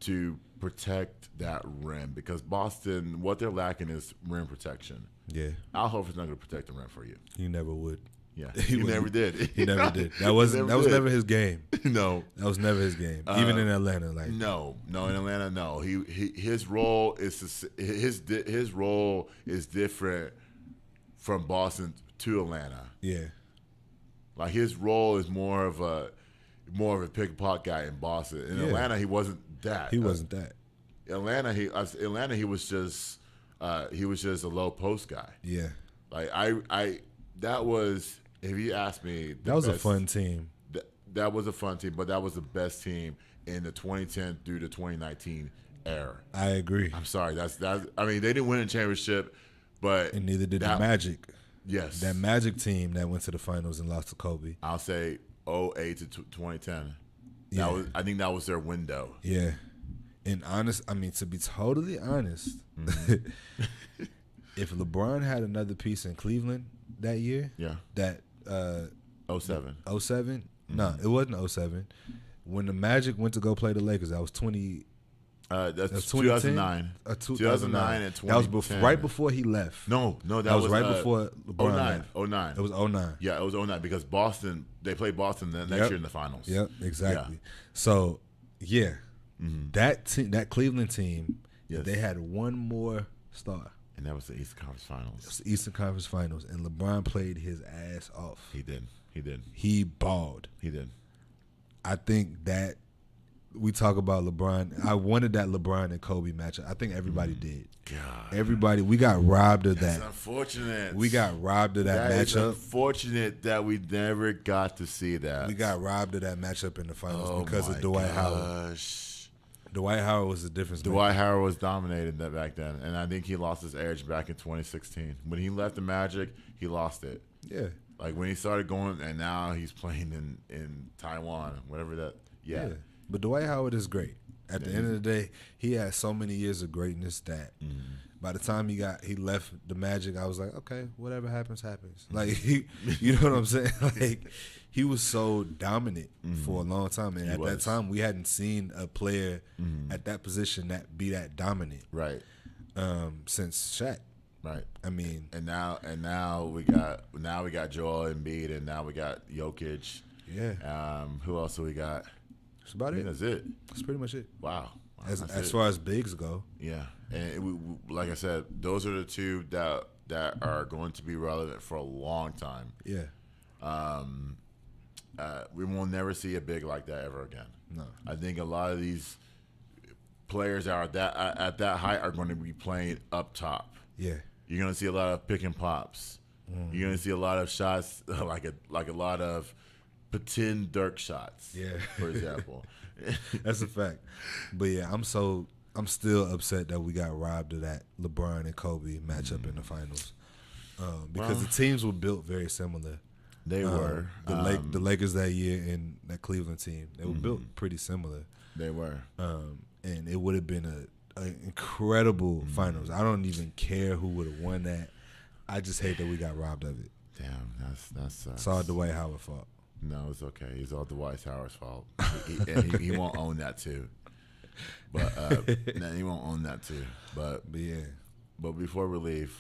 To protect that rim, because Boston, what they're lacking is rim protection. Yeah. Al Horford's not going to protect the rim for you. He never would. Yeah, he never did. He never did. That was never his game. No, that was never his game. Even in Atlanta, like no, in Atlanta, no. His role is his role is different from Boston to Atlanta. Yeah, like his role is more of a pick and pop guy in Boston. In Atlanta, he wasn't that. He wasn't that. Atlanta, he was just a low post guy. Yeah, like I that was. If you ask me, that was a fun team. That was a fun team, but that was the best team in the 2010 through the 2019 era. I agree. I'm sorry. That's. I mean, they didn't win a championship, but and neither did the Magic. Yes, that Magic team that went to the finals and lost to Kobe. I'll say 08 to 2010. Yeah. I think that was their window. Yeah, and to be totally honest, if LeBron had another piece in Cleveland that year, that 07. 07? No, it wasn't 07. When the Magic went to go play the Lakers, that was 20. That's 2009. 2009 and 2010. That was right before he left. No, that was right before LeBron left. 09. It was 09. Yeah, it was 09 because Boston, they played Boston the next year in the finals. Yep, exactly. Yeah. So, that Cleveland team, they had one more star. And that was the Eastern Conference Finals. It was the Eastern Conference Finals, and LeBron played his ass off. He did. He balled. He did. I think that we talk about LeBron. I wanted that LeBron and Kobe matchup. I think everybody did. God. Everybody. We got robbed of that. That's unfortunate. We got robbed of that matchup. It's unfortunate that we never got to see that. We got robbed of that matchup in the finals because of Dwight Howard. Dwight Howard was the difference. Dwight Howard was dominated that back then, and I think he lost his edge back in 2016. When he left the Magic, he lost it. Yeah. Like when he started going, and now he's playing in Taiwan, whatever that. Yeah. But Dwight Howard is great. At the end of the day, he had so many years of greatness that by the time he left the Magic, I was like, okay, whatever happens, happens. Like you know what I'm saying? Like he was so dominant for a long time, and that time we hadn't seen a player at that position that be that dominant, right? Since Shaq. Right. I mean, and now we got Joel Embiid, and now we got Jokic. Yeah. Who else do we got? That's about it. That's it. That's pretty much it. Wow. As far as bigs go. Yeah, and like I said, those are the two that are going to be relevant for a long time. Yeah. We will never see a big like that ever again. No. I think a lot of these players that are at that height are going to be playing up top. Yeah. You're going to see a lot of pick and pops. You're going to see a lot of shots like a lot of pretend Dirk shots. Yeah. For example. That's a fact. But yeah, I'm still upset that we got robbed of that LeBron and Kobe matchup in the finals. Because the teams were built very similar. They were. The Lakers that year and that Cleveland team, they were built pretty similar. They were. And it would have been an incredible finals. I don't even care who would have won that. I just hate that we got robbed of it. Damn, that sucks. It's all Dwight Howard fault. No, it's okay. It's all Dwight Howard's fault. He won't own that too. But no, he won't own that too. But yeah. But before we leave,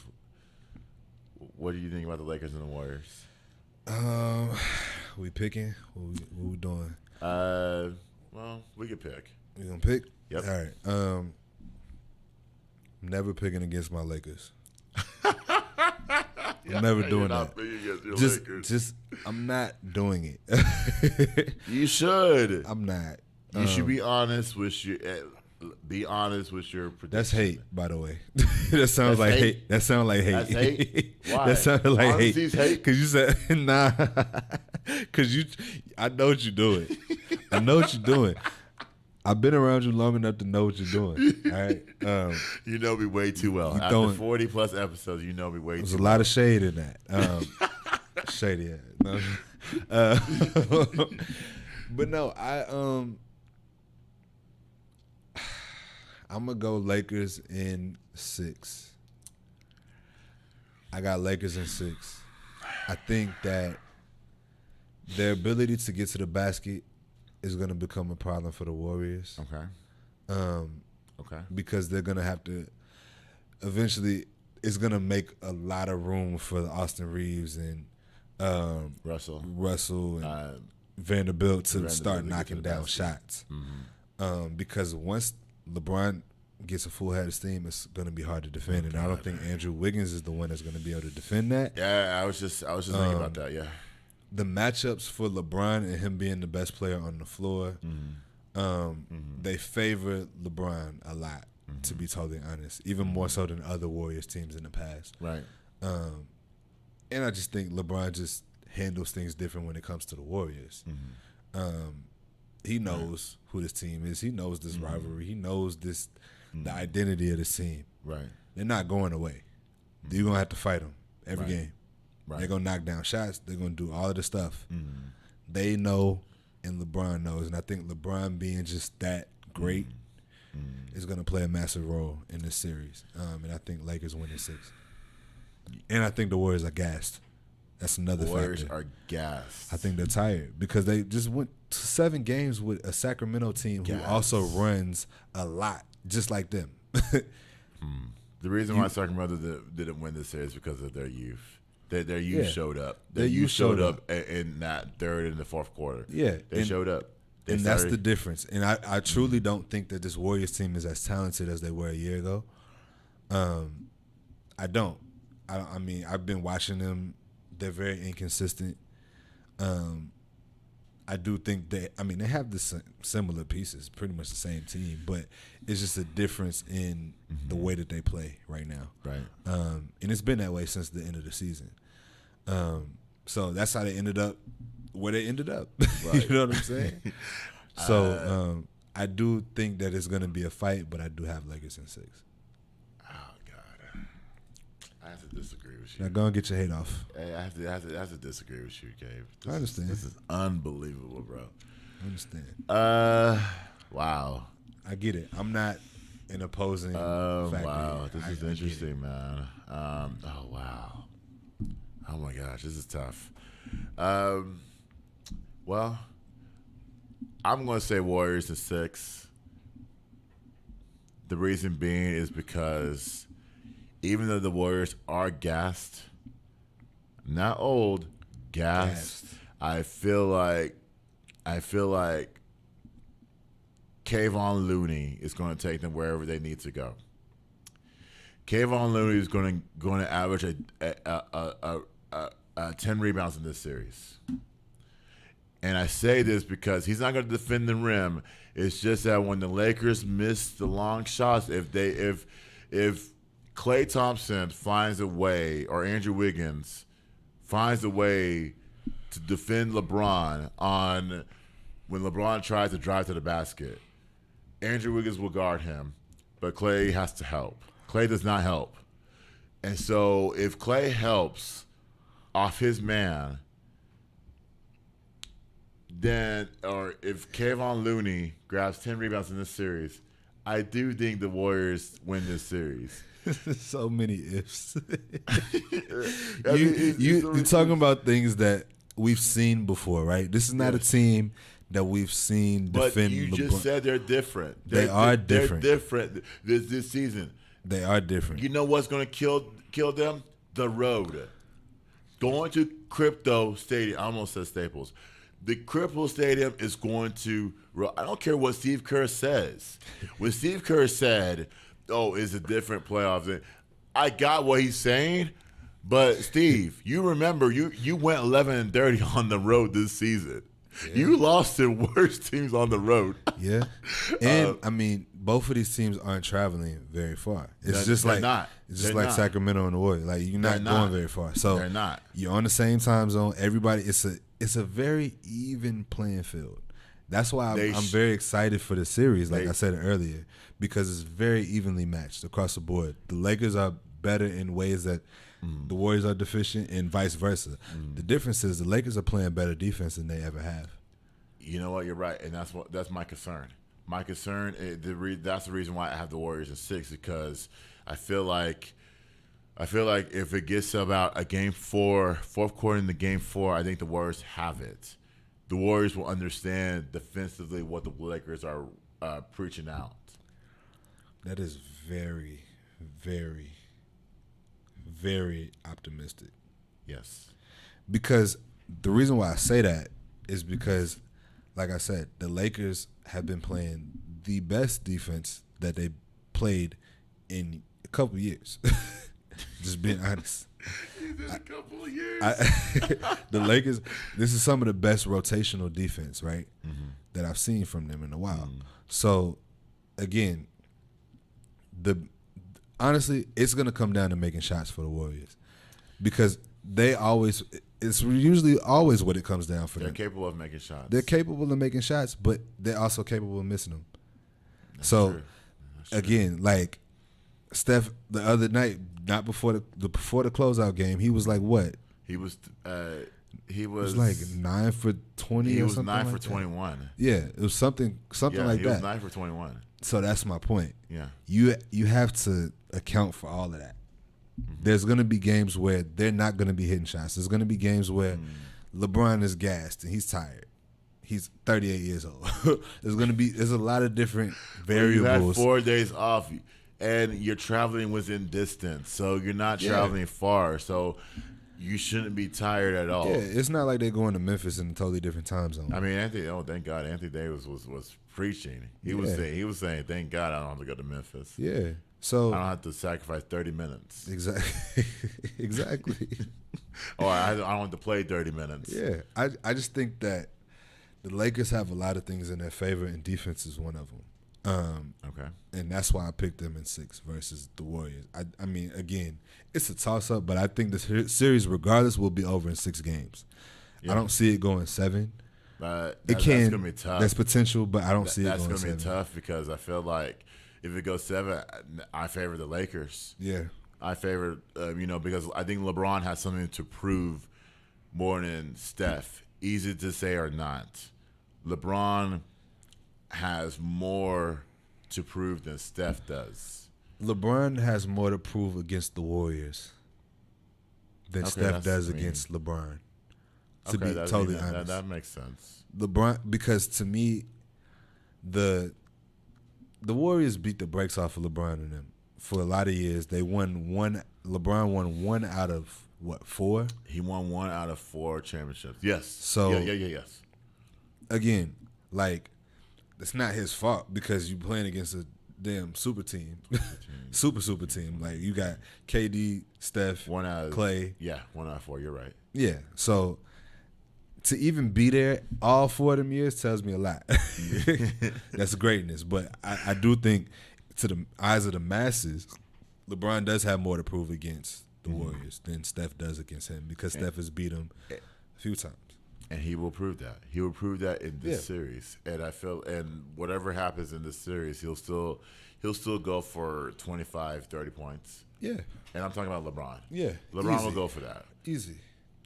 what do you think about the Lakers and the Warriors? We picking? What we doing? Well, we could pick. We gonna pick? Yep. All right. Never picking against my Lakers. I'm never doing that. Just I'm not doing it. You should. I'm not. You should be honest with your. Be honest with your prediction. That's hate, by the way. That sounds like hate. That sounds like hate. That's hate. Why? That sounded like Honesty's hate. Because you said nah. Because I know what you're doing. I know what you're doing. I've been around you long enough to know what you're doing. All right. You know me way too well. After 40+ episodes, you know me way too well. There's a lot of shade in that. Shady. No. But no, I'm gonna go Lakers in 6. I got Lakers in 6. I think that their ability to get to the basket is gonna become a problem for the Warriors. Okay. Okay. Because they're gonna have to eventually. It's gonna make a lot of room for the Austin Reeves and Russell and Vanderbilt to start knocking down shots. Mm-hmm. Because once LeBron gets a full head of steam, it's going to be hard to defend, and I don't think Andrew Wiggins is the one that's going to be able to defend that. Yeah, I was just thinking about that. Yeah, the matchups for LeBron and him being the best player on the floor, they favor LeBron a lot. To be totally honest, even more so than other Warriors teams in the past. Right. And I just think LeBron just handles things different when it comes to the Warriors. He knows who this team is. He knows this rivalry. He knows the identity of this team. Right. They're not going away. You're going to have to fight them every game. Right. They're going to knock down shots. They're going to do all of the stuff. They know, and LeBron knows. And I think LeBron being just that great is going to play a massive role in this series. And I think Lakers win in 6. And I think the Warriors are gassed. That's another Warriors factor. are gassed. I think they're tired because they just went to 7 games with a Sacramento team who also runs a lot, just like them. The reason why Sacramento didn't win this series is because of their youth. Their youth showed up. Their youth showed up in that third and the fourth quarter. Yeah. They showed up. And that's the difference. And I truly don't think that this Warriors team is as talented as they were a year ago. I don't. I mean, I've been watching them. They're very inconsistent. I do think they have the similar pieces, pretty much the same team, but it's just a difference in the way that they play right now. Right. And it's been that way since the end of the season. So that's how they ended up where they ended up. Right. You know what I'm saying? So I do think that it's going to be a fight, but I do have Lakers in 6. I have to disagree with you. Now go and get your hate off. Hey, I have to disagree with you, Gabe. I understand. This is unbelievable, bro. I understand. Wow. I get it. I'm not an opposing factor. Wow. This is interesting, man. Oh, wow. Oh, my gosh. This is tough. Well, I'm going to say Warriors in 6. The reason being is because even though the Warriors are gassed, not old, gassed. I feel like Kayvon Looney is going to take them wherever they need to go. Kayvon Looney is going to average a 10 rebounds in this series. And I say this because he's not going to defend the rim. It's just that when the Lakers miss the long shots, if Klay Thompson finds a way, or Andrew Wiggins finds a way to defend LeBron on when LeBron tries to drive to the basket, Andrew Wiggins will guard him, but Klay has to help. Klay does not help. And so if Klay helps off his man, then, or if Kayvon Looney grabs 10 rebounds in this series, I do think the Warriors win this series. So many ifs. You're talking about things that we've seen before, right? This is not a team that we've seen defend. But you just said they're different. They are different. They're different this season. They are different. You know what's going to kill them? The road. Going to Crypto Stadium. I almost said Staples. The Crypto Stadium is going to – I don't care what Steve Kerr says. When Steve Kerr said, it's a different playoff, I got what he's saying. But, Steve, you remember you went 11-30 on the road this season. Yeah. You lost to worse teams on the road. Yeah. And, I mean, both of these teams aren't traveling very far. It's just like Sacramento and the Warriors. Like, you're not going very far. So they're not. You're on the same time zone. Everybody, it's a very even playing field. That's why I'm very excited for the series, like I said earlier, because it's very evenly matched across the board. The Lakers are better in ways that the Warriors are deficient, and vice versa. The difference is the Lakers are playing better defense than they ever have. You know what? You're right, and that's my concern. My concern, that's the reason why I have the Warriors in 6, because I feel like if it gets to about a game 4, fourth quarter in the game 4, I think the Warriors have it. The Warriors will understand defensively what the Lakers are preaching out. That is very, very, very optimistic. Yes. Because the reason why I say that is because, like I said, the Lakers have been playing the best defense that they played in a couple years. Just being honest. A couple of years. The Lakers, this is some of the best rotational defense, right, that I've seen from them in a while. So, again, honestly, it's going to come down to making shots for the Warriors, because it's usually always what it comes down for them. They're capable of making shots. They're capable of making shots, but they're also capable of missing them. That's true. Again, like Steph the other night, not before the closeout game, he was like what? He was like 9 for 20. He or was something 9 like for that. 21. Yeah, it was something like that. He was 9 for 21. So that's my point. Yeah, you have to account for all of that. There's going to be games where they're not going to be hitting shots. There's going to be games where LeBron is gassed and he's tired. He's 38 years old. There's a lot of different variables. You had 4 days off, and you're traveling within distance, so you're not traveling far. So you shouldn't be tired at all. Yeah, it's not like they're going to Memphis in a totally different time zone. I mean, thank God, Anthony Davis was preaching. He was saying, thank God I don't have to go to Memphis. Yeah. So I don't have to sacrifice 30 minutes. Exactly. Exactly. Or I don't have to play 30 minutes. Yeah. I just think that the Lakers have a lot of things in their favor, and defense is one of them. Okay. And that's why I picked them in 6 versus the Warriors. I mean, again, it's a toss-up, but I think the series, regardless, will be over in 6 games. Yeah. I don't see it going 7. But it can. That's going to be tough. That's potential, but I don't see it going 7. That's going to be tough because I feel like if it goes 7, I favor the Lakers. Yeah. I favor, because I think LeBron has something to prove more than Steph. Easy to say or not. LeBron has more to prove than Steph does. LeBron has more to prove against the Warriors than Steph does against LeBron. To be totally honest. That makes sense. LeBron, because to me, the Warriors beat the brakes off of LeBron and them for a lot of years. They won one. LeBron won 1 out of what, 4? He won 1 out of 4 championships. Yes. So yes. Again, like, it's not his fault because you playing against a damn super team, super team. Like, you got KD, Steph, 1 out of Clay. Yeah, 1 out of 4. You're right. Yeah. So to even be there all 4 of them years tells me a lot. That's greatness. But I do think, to the eyes of the masses, LeBron does have more to prove against the Warriors than Steph does against him, because Steph has beat him a few times. And he will prove that. He will prove that in this series. And I feel, and whatever happens in this series, he'll still go for 25, 30 points. Yeah. And I'm talking about LeBron. Yeah. LeBron Easy. will go for that.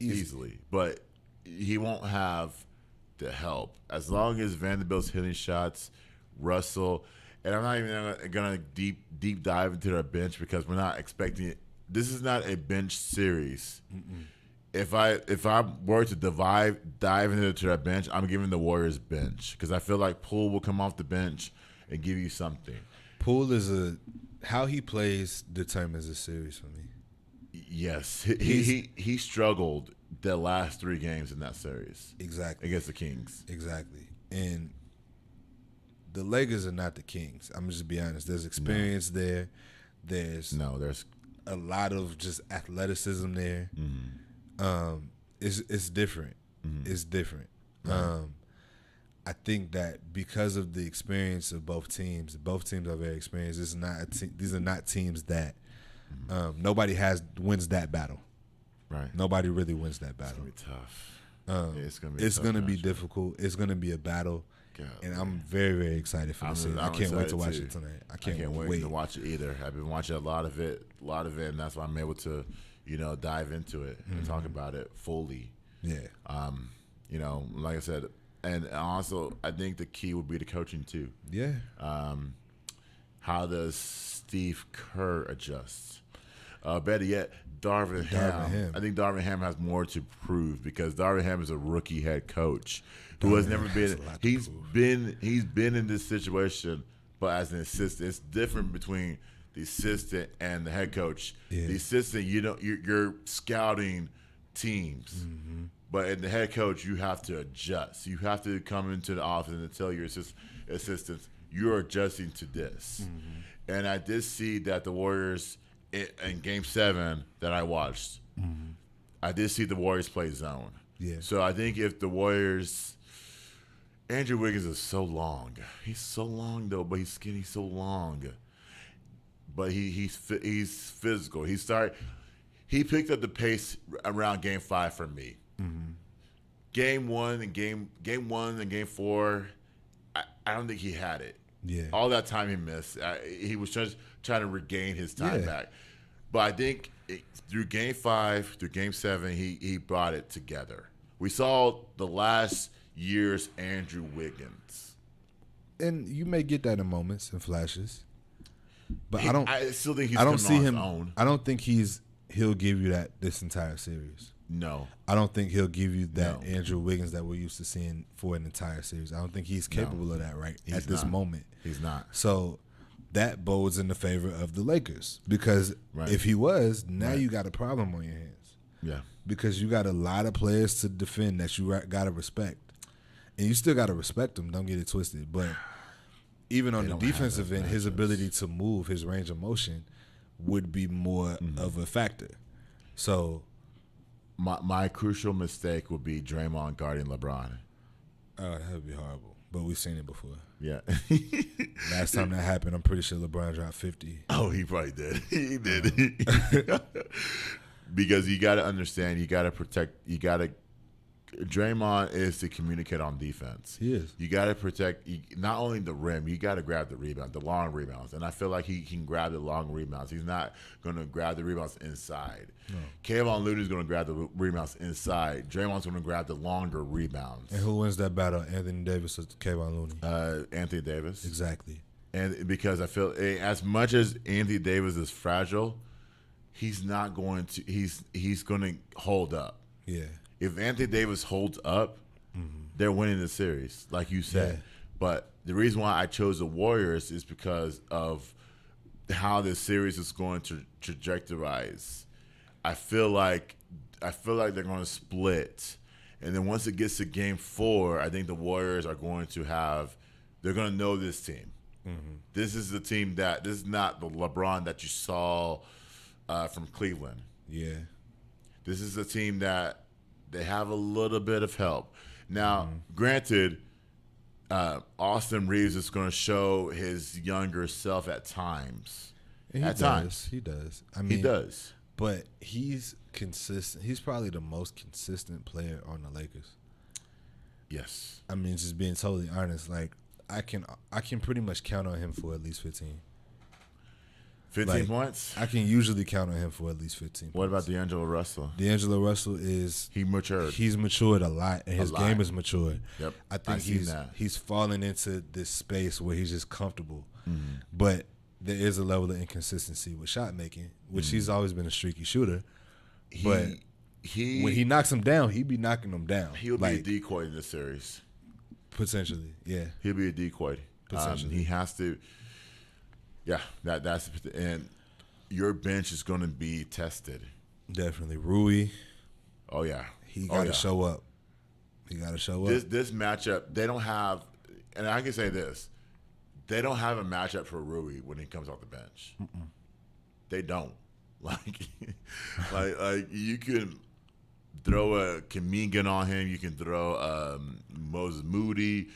Easily. But he won't have the help. As long as Vanderbilt's hitting shots, Russell, and I'm not even gonna deep dive into their bench, because we're not expecting it. This is not a bench series. If I were to dive into that bench, I'm giving the Warriors bench, because I feel like Poole will come off the bench and give you something. Poole is how he plays determines the series for me. Yes, he struggled the last 3 games in that series. Exactly. Against the Kings. Exactly. And the Lakers are not the Kings. I'm just be honest. There's experience there. There's a lot of just athleticism there. It's different. It's different. I think that because of the experience of both teams are very experienced. These are not teams that nobody wins that battle. Right. Nobody really wins that battle. It's gonna be tough. It's gonna be difficult. It's gonna be a battle. God, and I'm very, very excited for this season. I can't wait to watch it tonight. I can't wait to watch it either. I've been watching a lot of it, and that's why I'm able to, dive into it and talk about it fully. Yeah. Like I said, and also I think the key would be the coaching too. Yeah. How does Steve Kerr adjust? Better yet, Darvin Ham. I think Darvin Ham has more to prove, because Darvin Ham is a rookie head coach who has never been. He's been in this situation, but as an assistant, it's different between the assistant and the head coach. Yeah. The assistant, you're scouting teams, but in the head coach, you have to adjust. You have to come into the office and tell your assistants, you're adjusting to this. And I did see that the Warriors, in Game 7 that I watched, I did see the Warriors play zone. Yeah. So I think if the Warriors, Andrew Wiggins is so long. He's so long though, but he's skinny, so long. But he's physical. He picked up the pace around Game 5 for me. Game 1 and Game 4, I don't think he had it. Yeah. All that time he missed, he was just trying to regain his time back. But I think through Game 5, through Game 7, he brought it together. We saw the last year's Andrew Wiggins. And you may get that in moments and flashes. But I still think he's I don't see on his him. own. I don't think he'll give you that this entire series. No. I don't think he'll give you that Andrew Wiggins that we're used to seeing for an entire series. I don't think he's capable of that at this moment. He's not. So that bodes in the favor of the Lakers, because if he was, now you got a problem on your hands. Yeah. Because you got a lot of players to defend that you got to respect. And you still got to respect them, don't get it twisted. But even on the defensive end, his ability to move, his range of motion would be more of a factor. So my crucial mistake would be Draymond guarding LeBron. Oh, that would be horrible. But we've seen it before. Yeah. Last time that happened, I'm pretty sure LeBron dropped 50. Oh, he probably did. He did. Because you got to understand, you got to protect, Draymond is to communicate on defense. He is. You got to protect not only the rim, you got to grab the rebound, the long rebounds. And I feel like he can grab the long rebounds. He's not going to grab the rebounds inside. No. Kevon Looney's going to grab the rebounds inside. Draymond's going to grab the longer rebounds. And who wins that battle, Anthony Davis or Kevon Looney? Anthony Davis. Exactly. And because I feel as much as Anthony Davis is fragile, he's not going to. He's going to hold up. Yeah. If Anthony Davis holds up, they're winning the series, like you said. Yeah. But the reason why I chose the Warriors is because of how this series is going to trajectorize. I feel like they're going to split, and then once it gets to Game 4, I think the Warriors are going to they're going to know this team. Mm-hmm. This is the team this is not the LeBron that you saw from Cleveland. Yeah. This is a team that they have a little bit of help. Now, granted, Austin Reeves is going to show his younger self at times. And he does. He does. I mean, he does. But he's consistent. He's probably the most consistent player on the Lakers. Yes. I mean, just being totally honest, like I can pretty much count on him for at least 15. 15 points? I can usually count on him for at least 15 What points. about D'Angelo Russell? D'Angelo Russell he matured. He's matured a lot, and his game has matured. Yep. I think he's fallen into this space where he's just comfortable. Mm-hmm. But there is a level of inconsistency with shot making, which he's always been a streaky shooter. But when he knocks him down, he be knocking them down. He'll be a decoy in this series. Potentially, yeah. He'll be a decoy. Potentially. He has to. Yeah, that's and your bench is going to be tested. Definitely, Rui. Oh yeah, he got to show up. He got to show up. This matchup, they don't have, and I can say this, they don't have a matchup for Rui when he comes off the bench. Mm-mm. They don't. Like you can throw a Kaminga on him. You can throw Moses Moody,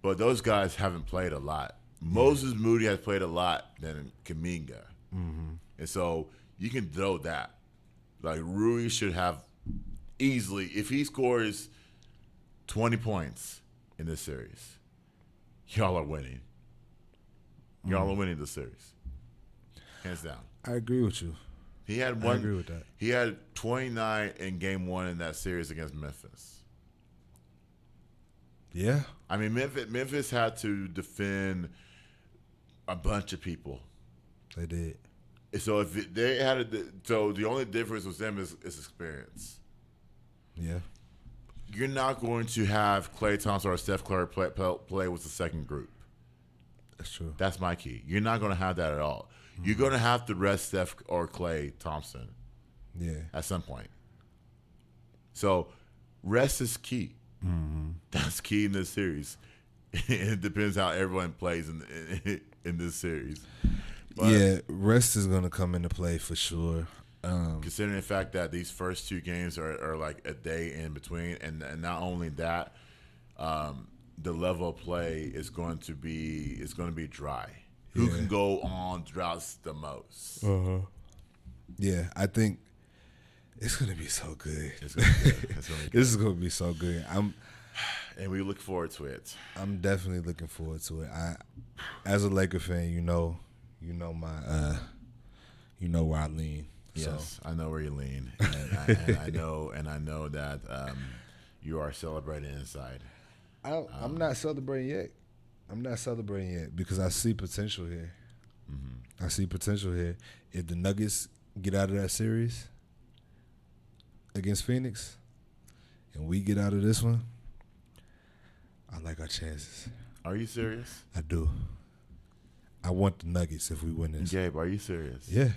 but those guys haven't played a lot. Moses Moody has played a lot than Kaminga. Mm-hmm. And so you can throw that. Like Rui should have easily, if he scores 20 points in this series, y'all are winning. Y'all are winning the series. Hands down. I agree with you. I agree with that. He had 29 in Game 1 in that series against Memphis. Yeah. I mean, Memphis had to defend a bunch of people. They did. So if they had so the only difference with them is experience. Yeah. You're not going to have Klay Thompson or Steph Curry play with the second group. That's true. That's my key. You're not going to have that at all. Mm-hmm. You're going to have to rest Steph or Klay Thompson. Yeah. At some point. So rest is key. Mm-hmm. That's key in this series. It depends how everyone plays in this series. But yeah, rest is going to come into play for sure. Considering the fact that these first two games are like a day in between, and not only that, the level of play is going to be dry. Who can go on droughts the most? Uh-huh. Yeah, I think it's gonna be so good. It's gonna be good. This is gonna be so good. And we look forward to it. I'm definitely looking forward to it. As a Laker fan, you know my, where I lean. Yes, so. I know where you lean, and I know that you are celebrating inside. I'm not celebrating yet. I'm not celebrating yet because I see potential here. Mm-hmm. I see potential here. If the Nuggets get out of that series against Phoenix, and we get out of this one, I like our chances. Are you serious? I do. I want the Nuggets if we win this. Gabe, are you serious? Yeah,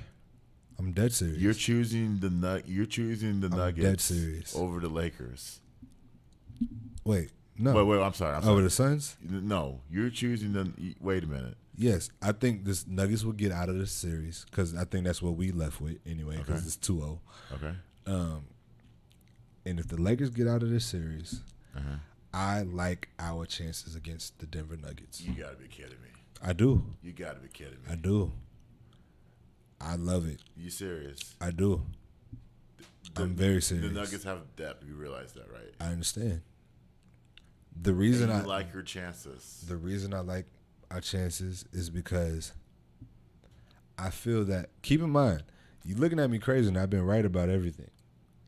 I'm dead serious. You're choosing the Nuggets dead serious. over the Lakers. Wait, no. Wait. I'm sorry. Over the Suns? No, you're choosing the. Wait a minute. Yes, I think this Nuggets will get out of this series because I think that's what we left with anyway because it's 2-0. Okay. And if the Lakers get out of this series, I like our chances against the Denver Nuggets. You got to be kidding me. I do. You got to be kidding me. I do. I love it. You serious? I do. I'm very serious. The Nuggets have depth. You realize that, right? I understand. The reason I like your chances. The reason I like our chances is because I feel that. Keep in mind, you're looking at me crazy, and I've been right about everything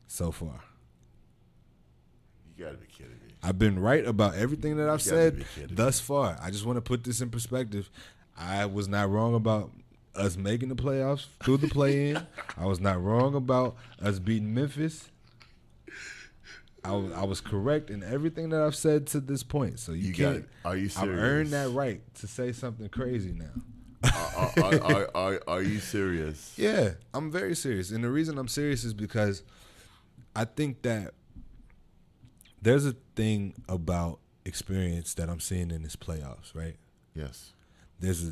so far. You got to be kidding me. I've been right about everything that I've said thus far. I just want to put this in perspective. I was not wrong about us making the playoffs through the play-in. I was not wrong about us beating Memphis. I was correct in everything that I've said to this point. So you can't. Are you serious? I've earned that right to say something crazy now. Are you serious? Yeah, I'm very serious. And the reason I'm serious is because I think that there's a thing about experience that I'm seeing in this playoffs, right? Yes. There's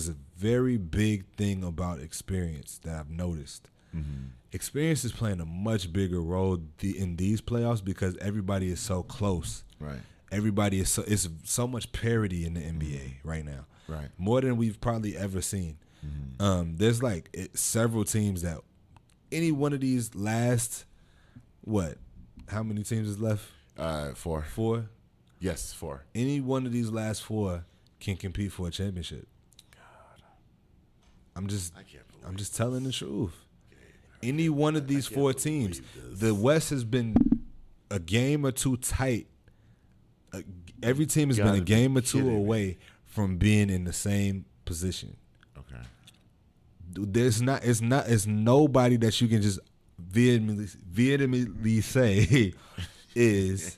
a very big thing about experience that I've noticed. Mm-hmm. Experience is playing a much bigger role in these playoffs because everybody is so close. Right. Everybody is it's so much parity in the NBA right now. Right. More than we've probably ever seen. Mm-hmm. There's like several teams that any one of these last how many teams is left? 4. 4? Yes, 4. Any one of these last 4 can compete for a championship. God. I'm just telling the truth. Any one of these 4 teams, the West has been a game or 2 tight. Every team has been a game or 2 away from being in the same position. Okay. It's nobody that you can just vehemently say is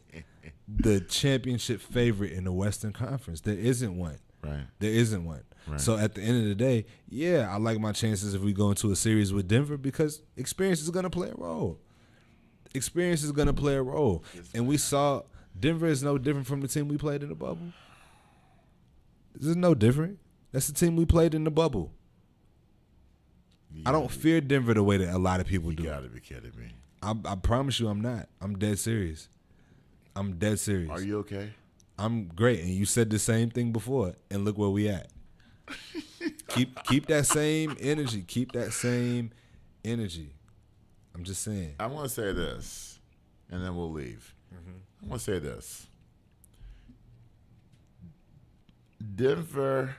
the championship favorite in the Western Conference. There isn't one. Right. There isn't one. Right. So at the end of the day, yeah, I like my chances if we go into a series with Denver because experience is going to play a role. Experience is going to play a role. And we saw Denver is no different from the team we played in the bubble. This is no different. That's the team we played in the bubble. I don't fear Denver the way that a lot of people do. You got to be kidding me. I promise you I'm not. I'm dead serious. I'm dead serious. Are you okay? I'm great. And you said the same thing before, and look where we at. Keep that same energy. Keep that same energy. I'm just saying. I want to say this, and then we'll leave. I want to say this. Denver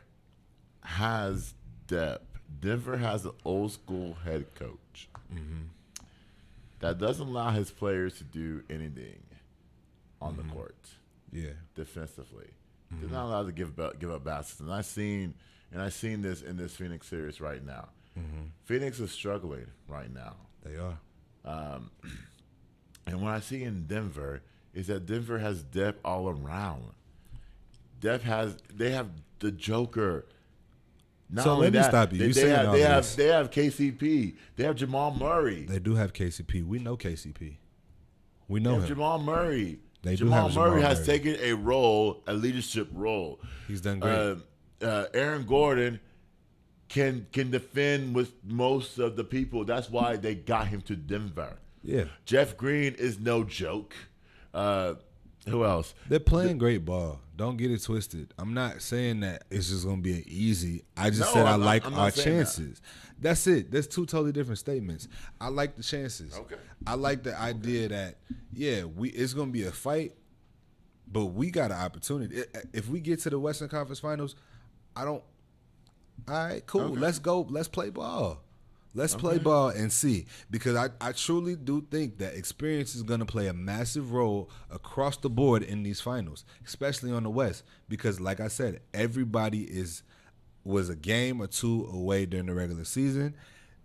has depth. Denver has an old school head coach that doesn't allow his players to do anything on the court. Yeah, defensively, they're not allowed to give up baskets. And I've seen this in this Phoenix series right now. Phoenix is struggling right now. They are. And what I see in Denver is that Denver has depth all around. They have the Joker. Not so only let me that, stop you. They have KCP. They have Jamal Murray. They do have KCP. We know KCP. We know him. Jamal Murray. Jamal Murray has taken a leadership role. He's done great. Aaron Gordon can defend with most of the people. That's why they got him to Denver. Yeah. Jeff Green is no joke. Who else? They're playing great ball. Don't get it twisted. I'm not saying that it's just going to be an easy. I just said I like our chances. That's it. There's 2 totally different statements. I like the chances. Okay. I like the idea that, it's going to be a fight, but we got an opportunity. If we get to the Western Conference Finals, all right, cool. Okay. Let's go. Let's play ball. Let's play ball and see. Because I truly do think that experience is going to play a massive role across the board in these finals, especially on the West. Because, like I said, everybody was a game or 2 away during the regular season.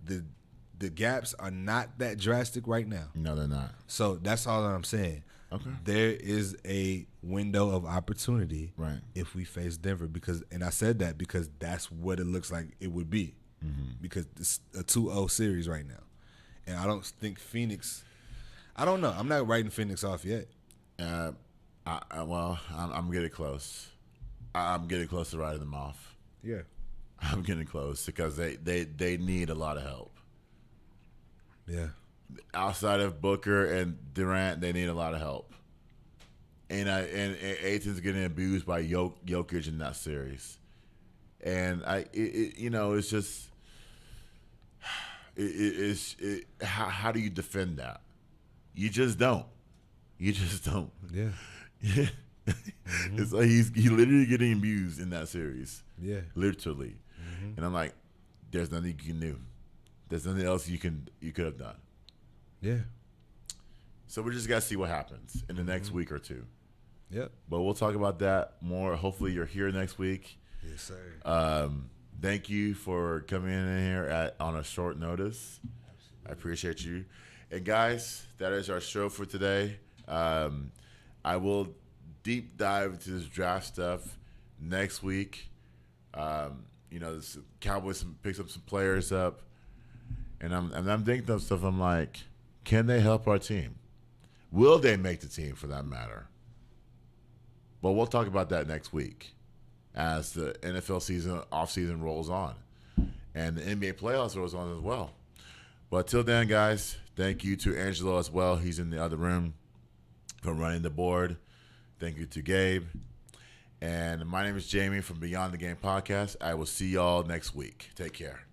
The gaps are not that drastic right now. No, they're not. So that's all I'm saying. Okay. There is a window of opportunity if we face Denver. And I said that because that's what it looks like it would be. Because it's a 2-0 series right now. And I don't think Phoenix – I don't know. I'm not writing Phoenix off yet. I'm getting close. I'm getting close to writing them off. Yeah. I'm getting close because they need a lot of help. Yeah. Outside of Booker and Durant, they need a lot of help. And Aiton's getting abused by Jokic in that series. And it's just how do you defend that? You just don't. Yeah. It's like he's literally getting abused in that series. Yeah. Literally. And I'm like, there's nothing you can do. There's nothing else you could have done. Yeah. So we just gotta see what happens in the next week or 2. Yep. But we'll talk about that more. Hopefully you're here next week. Yes, sir. Thank you for coming in here on a short notice. I appreciate you. And guys, that is our show for today. I will deep dive into this draft stuff next week. the Cowboys picks up some players up, and I'm thinking of stuff. I'm like, can they help our team? Will they make the team, for that matter? But we'll talk about that next week as the NFL offseason rolls on, and the NBA playoffs rolls on as well. But till then, guys, thank you to Angelo as well. He's in the other room for running the board. Thank you to Gabe. And my name is Jamie from Beyond the Game Podcast. I will see y'all next week. Take care.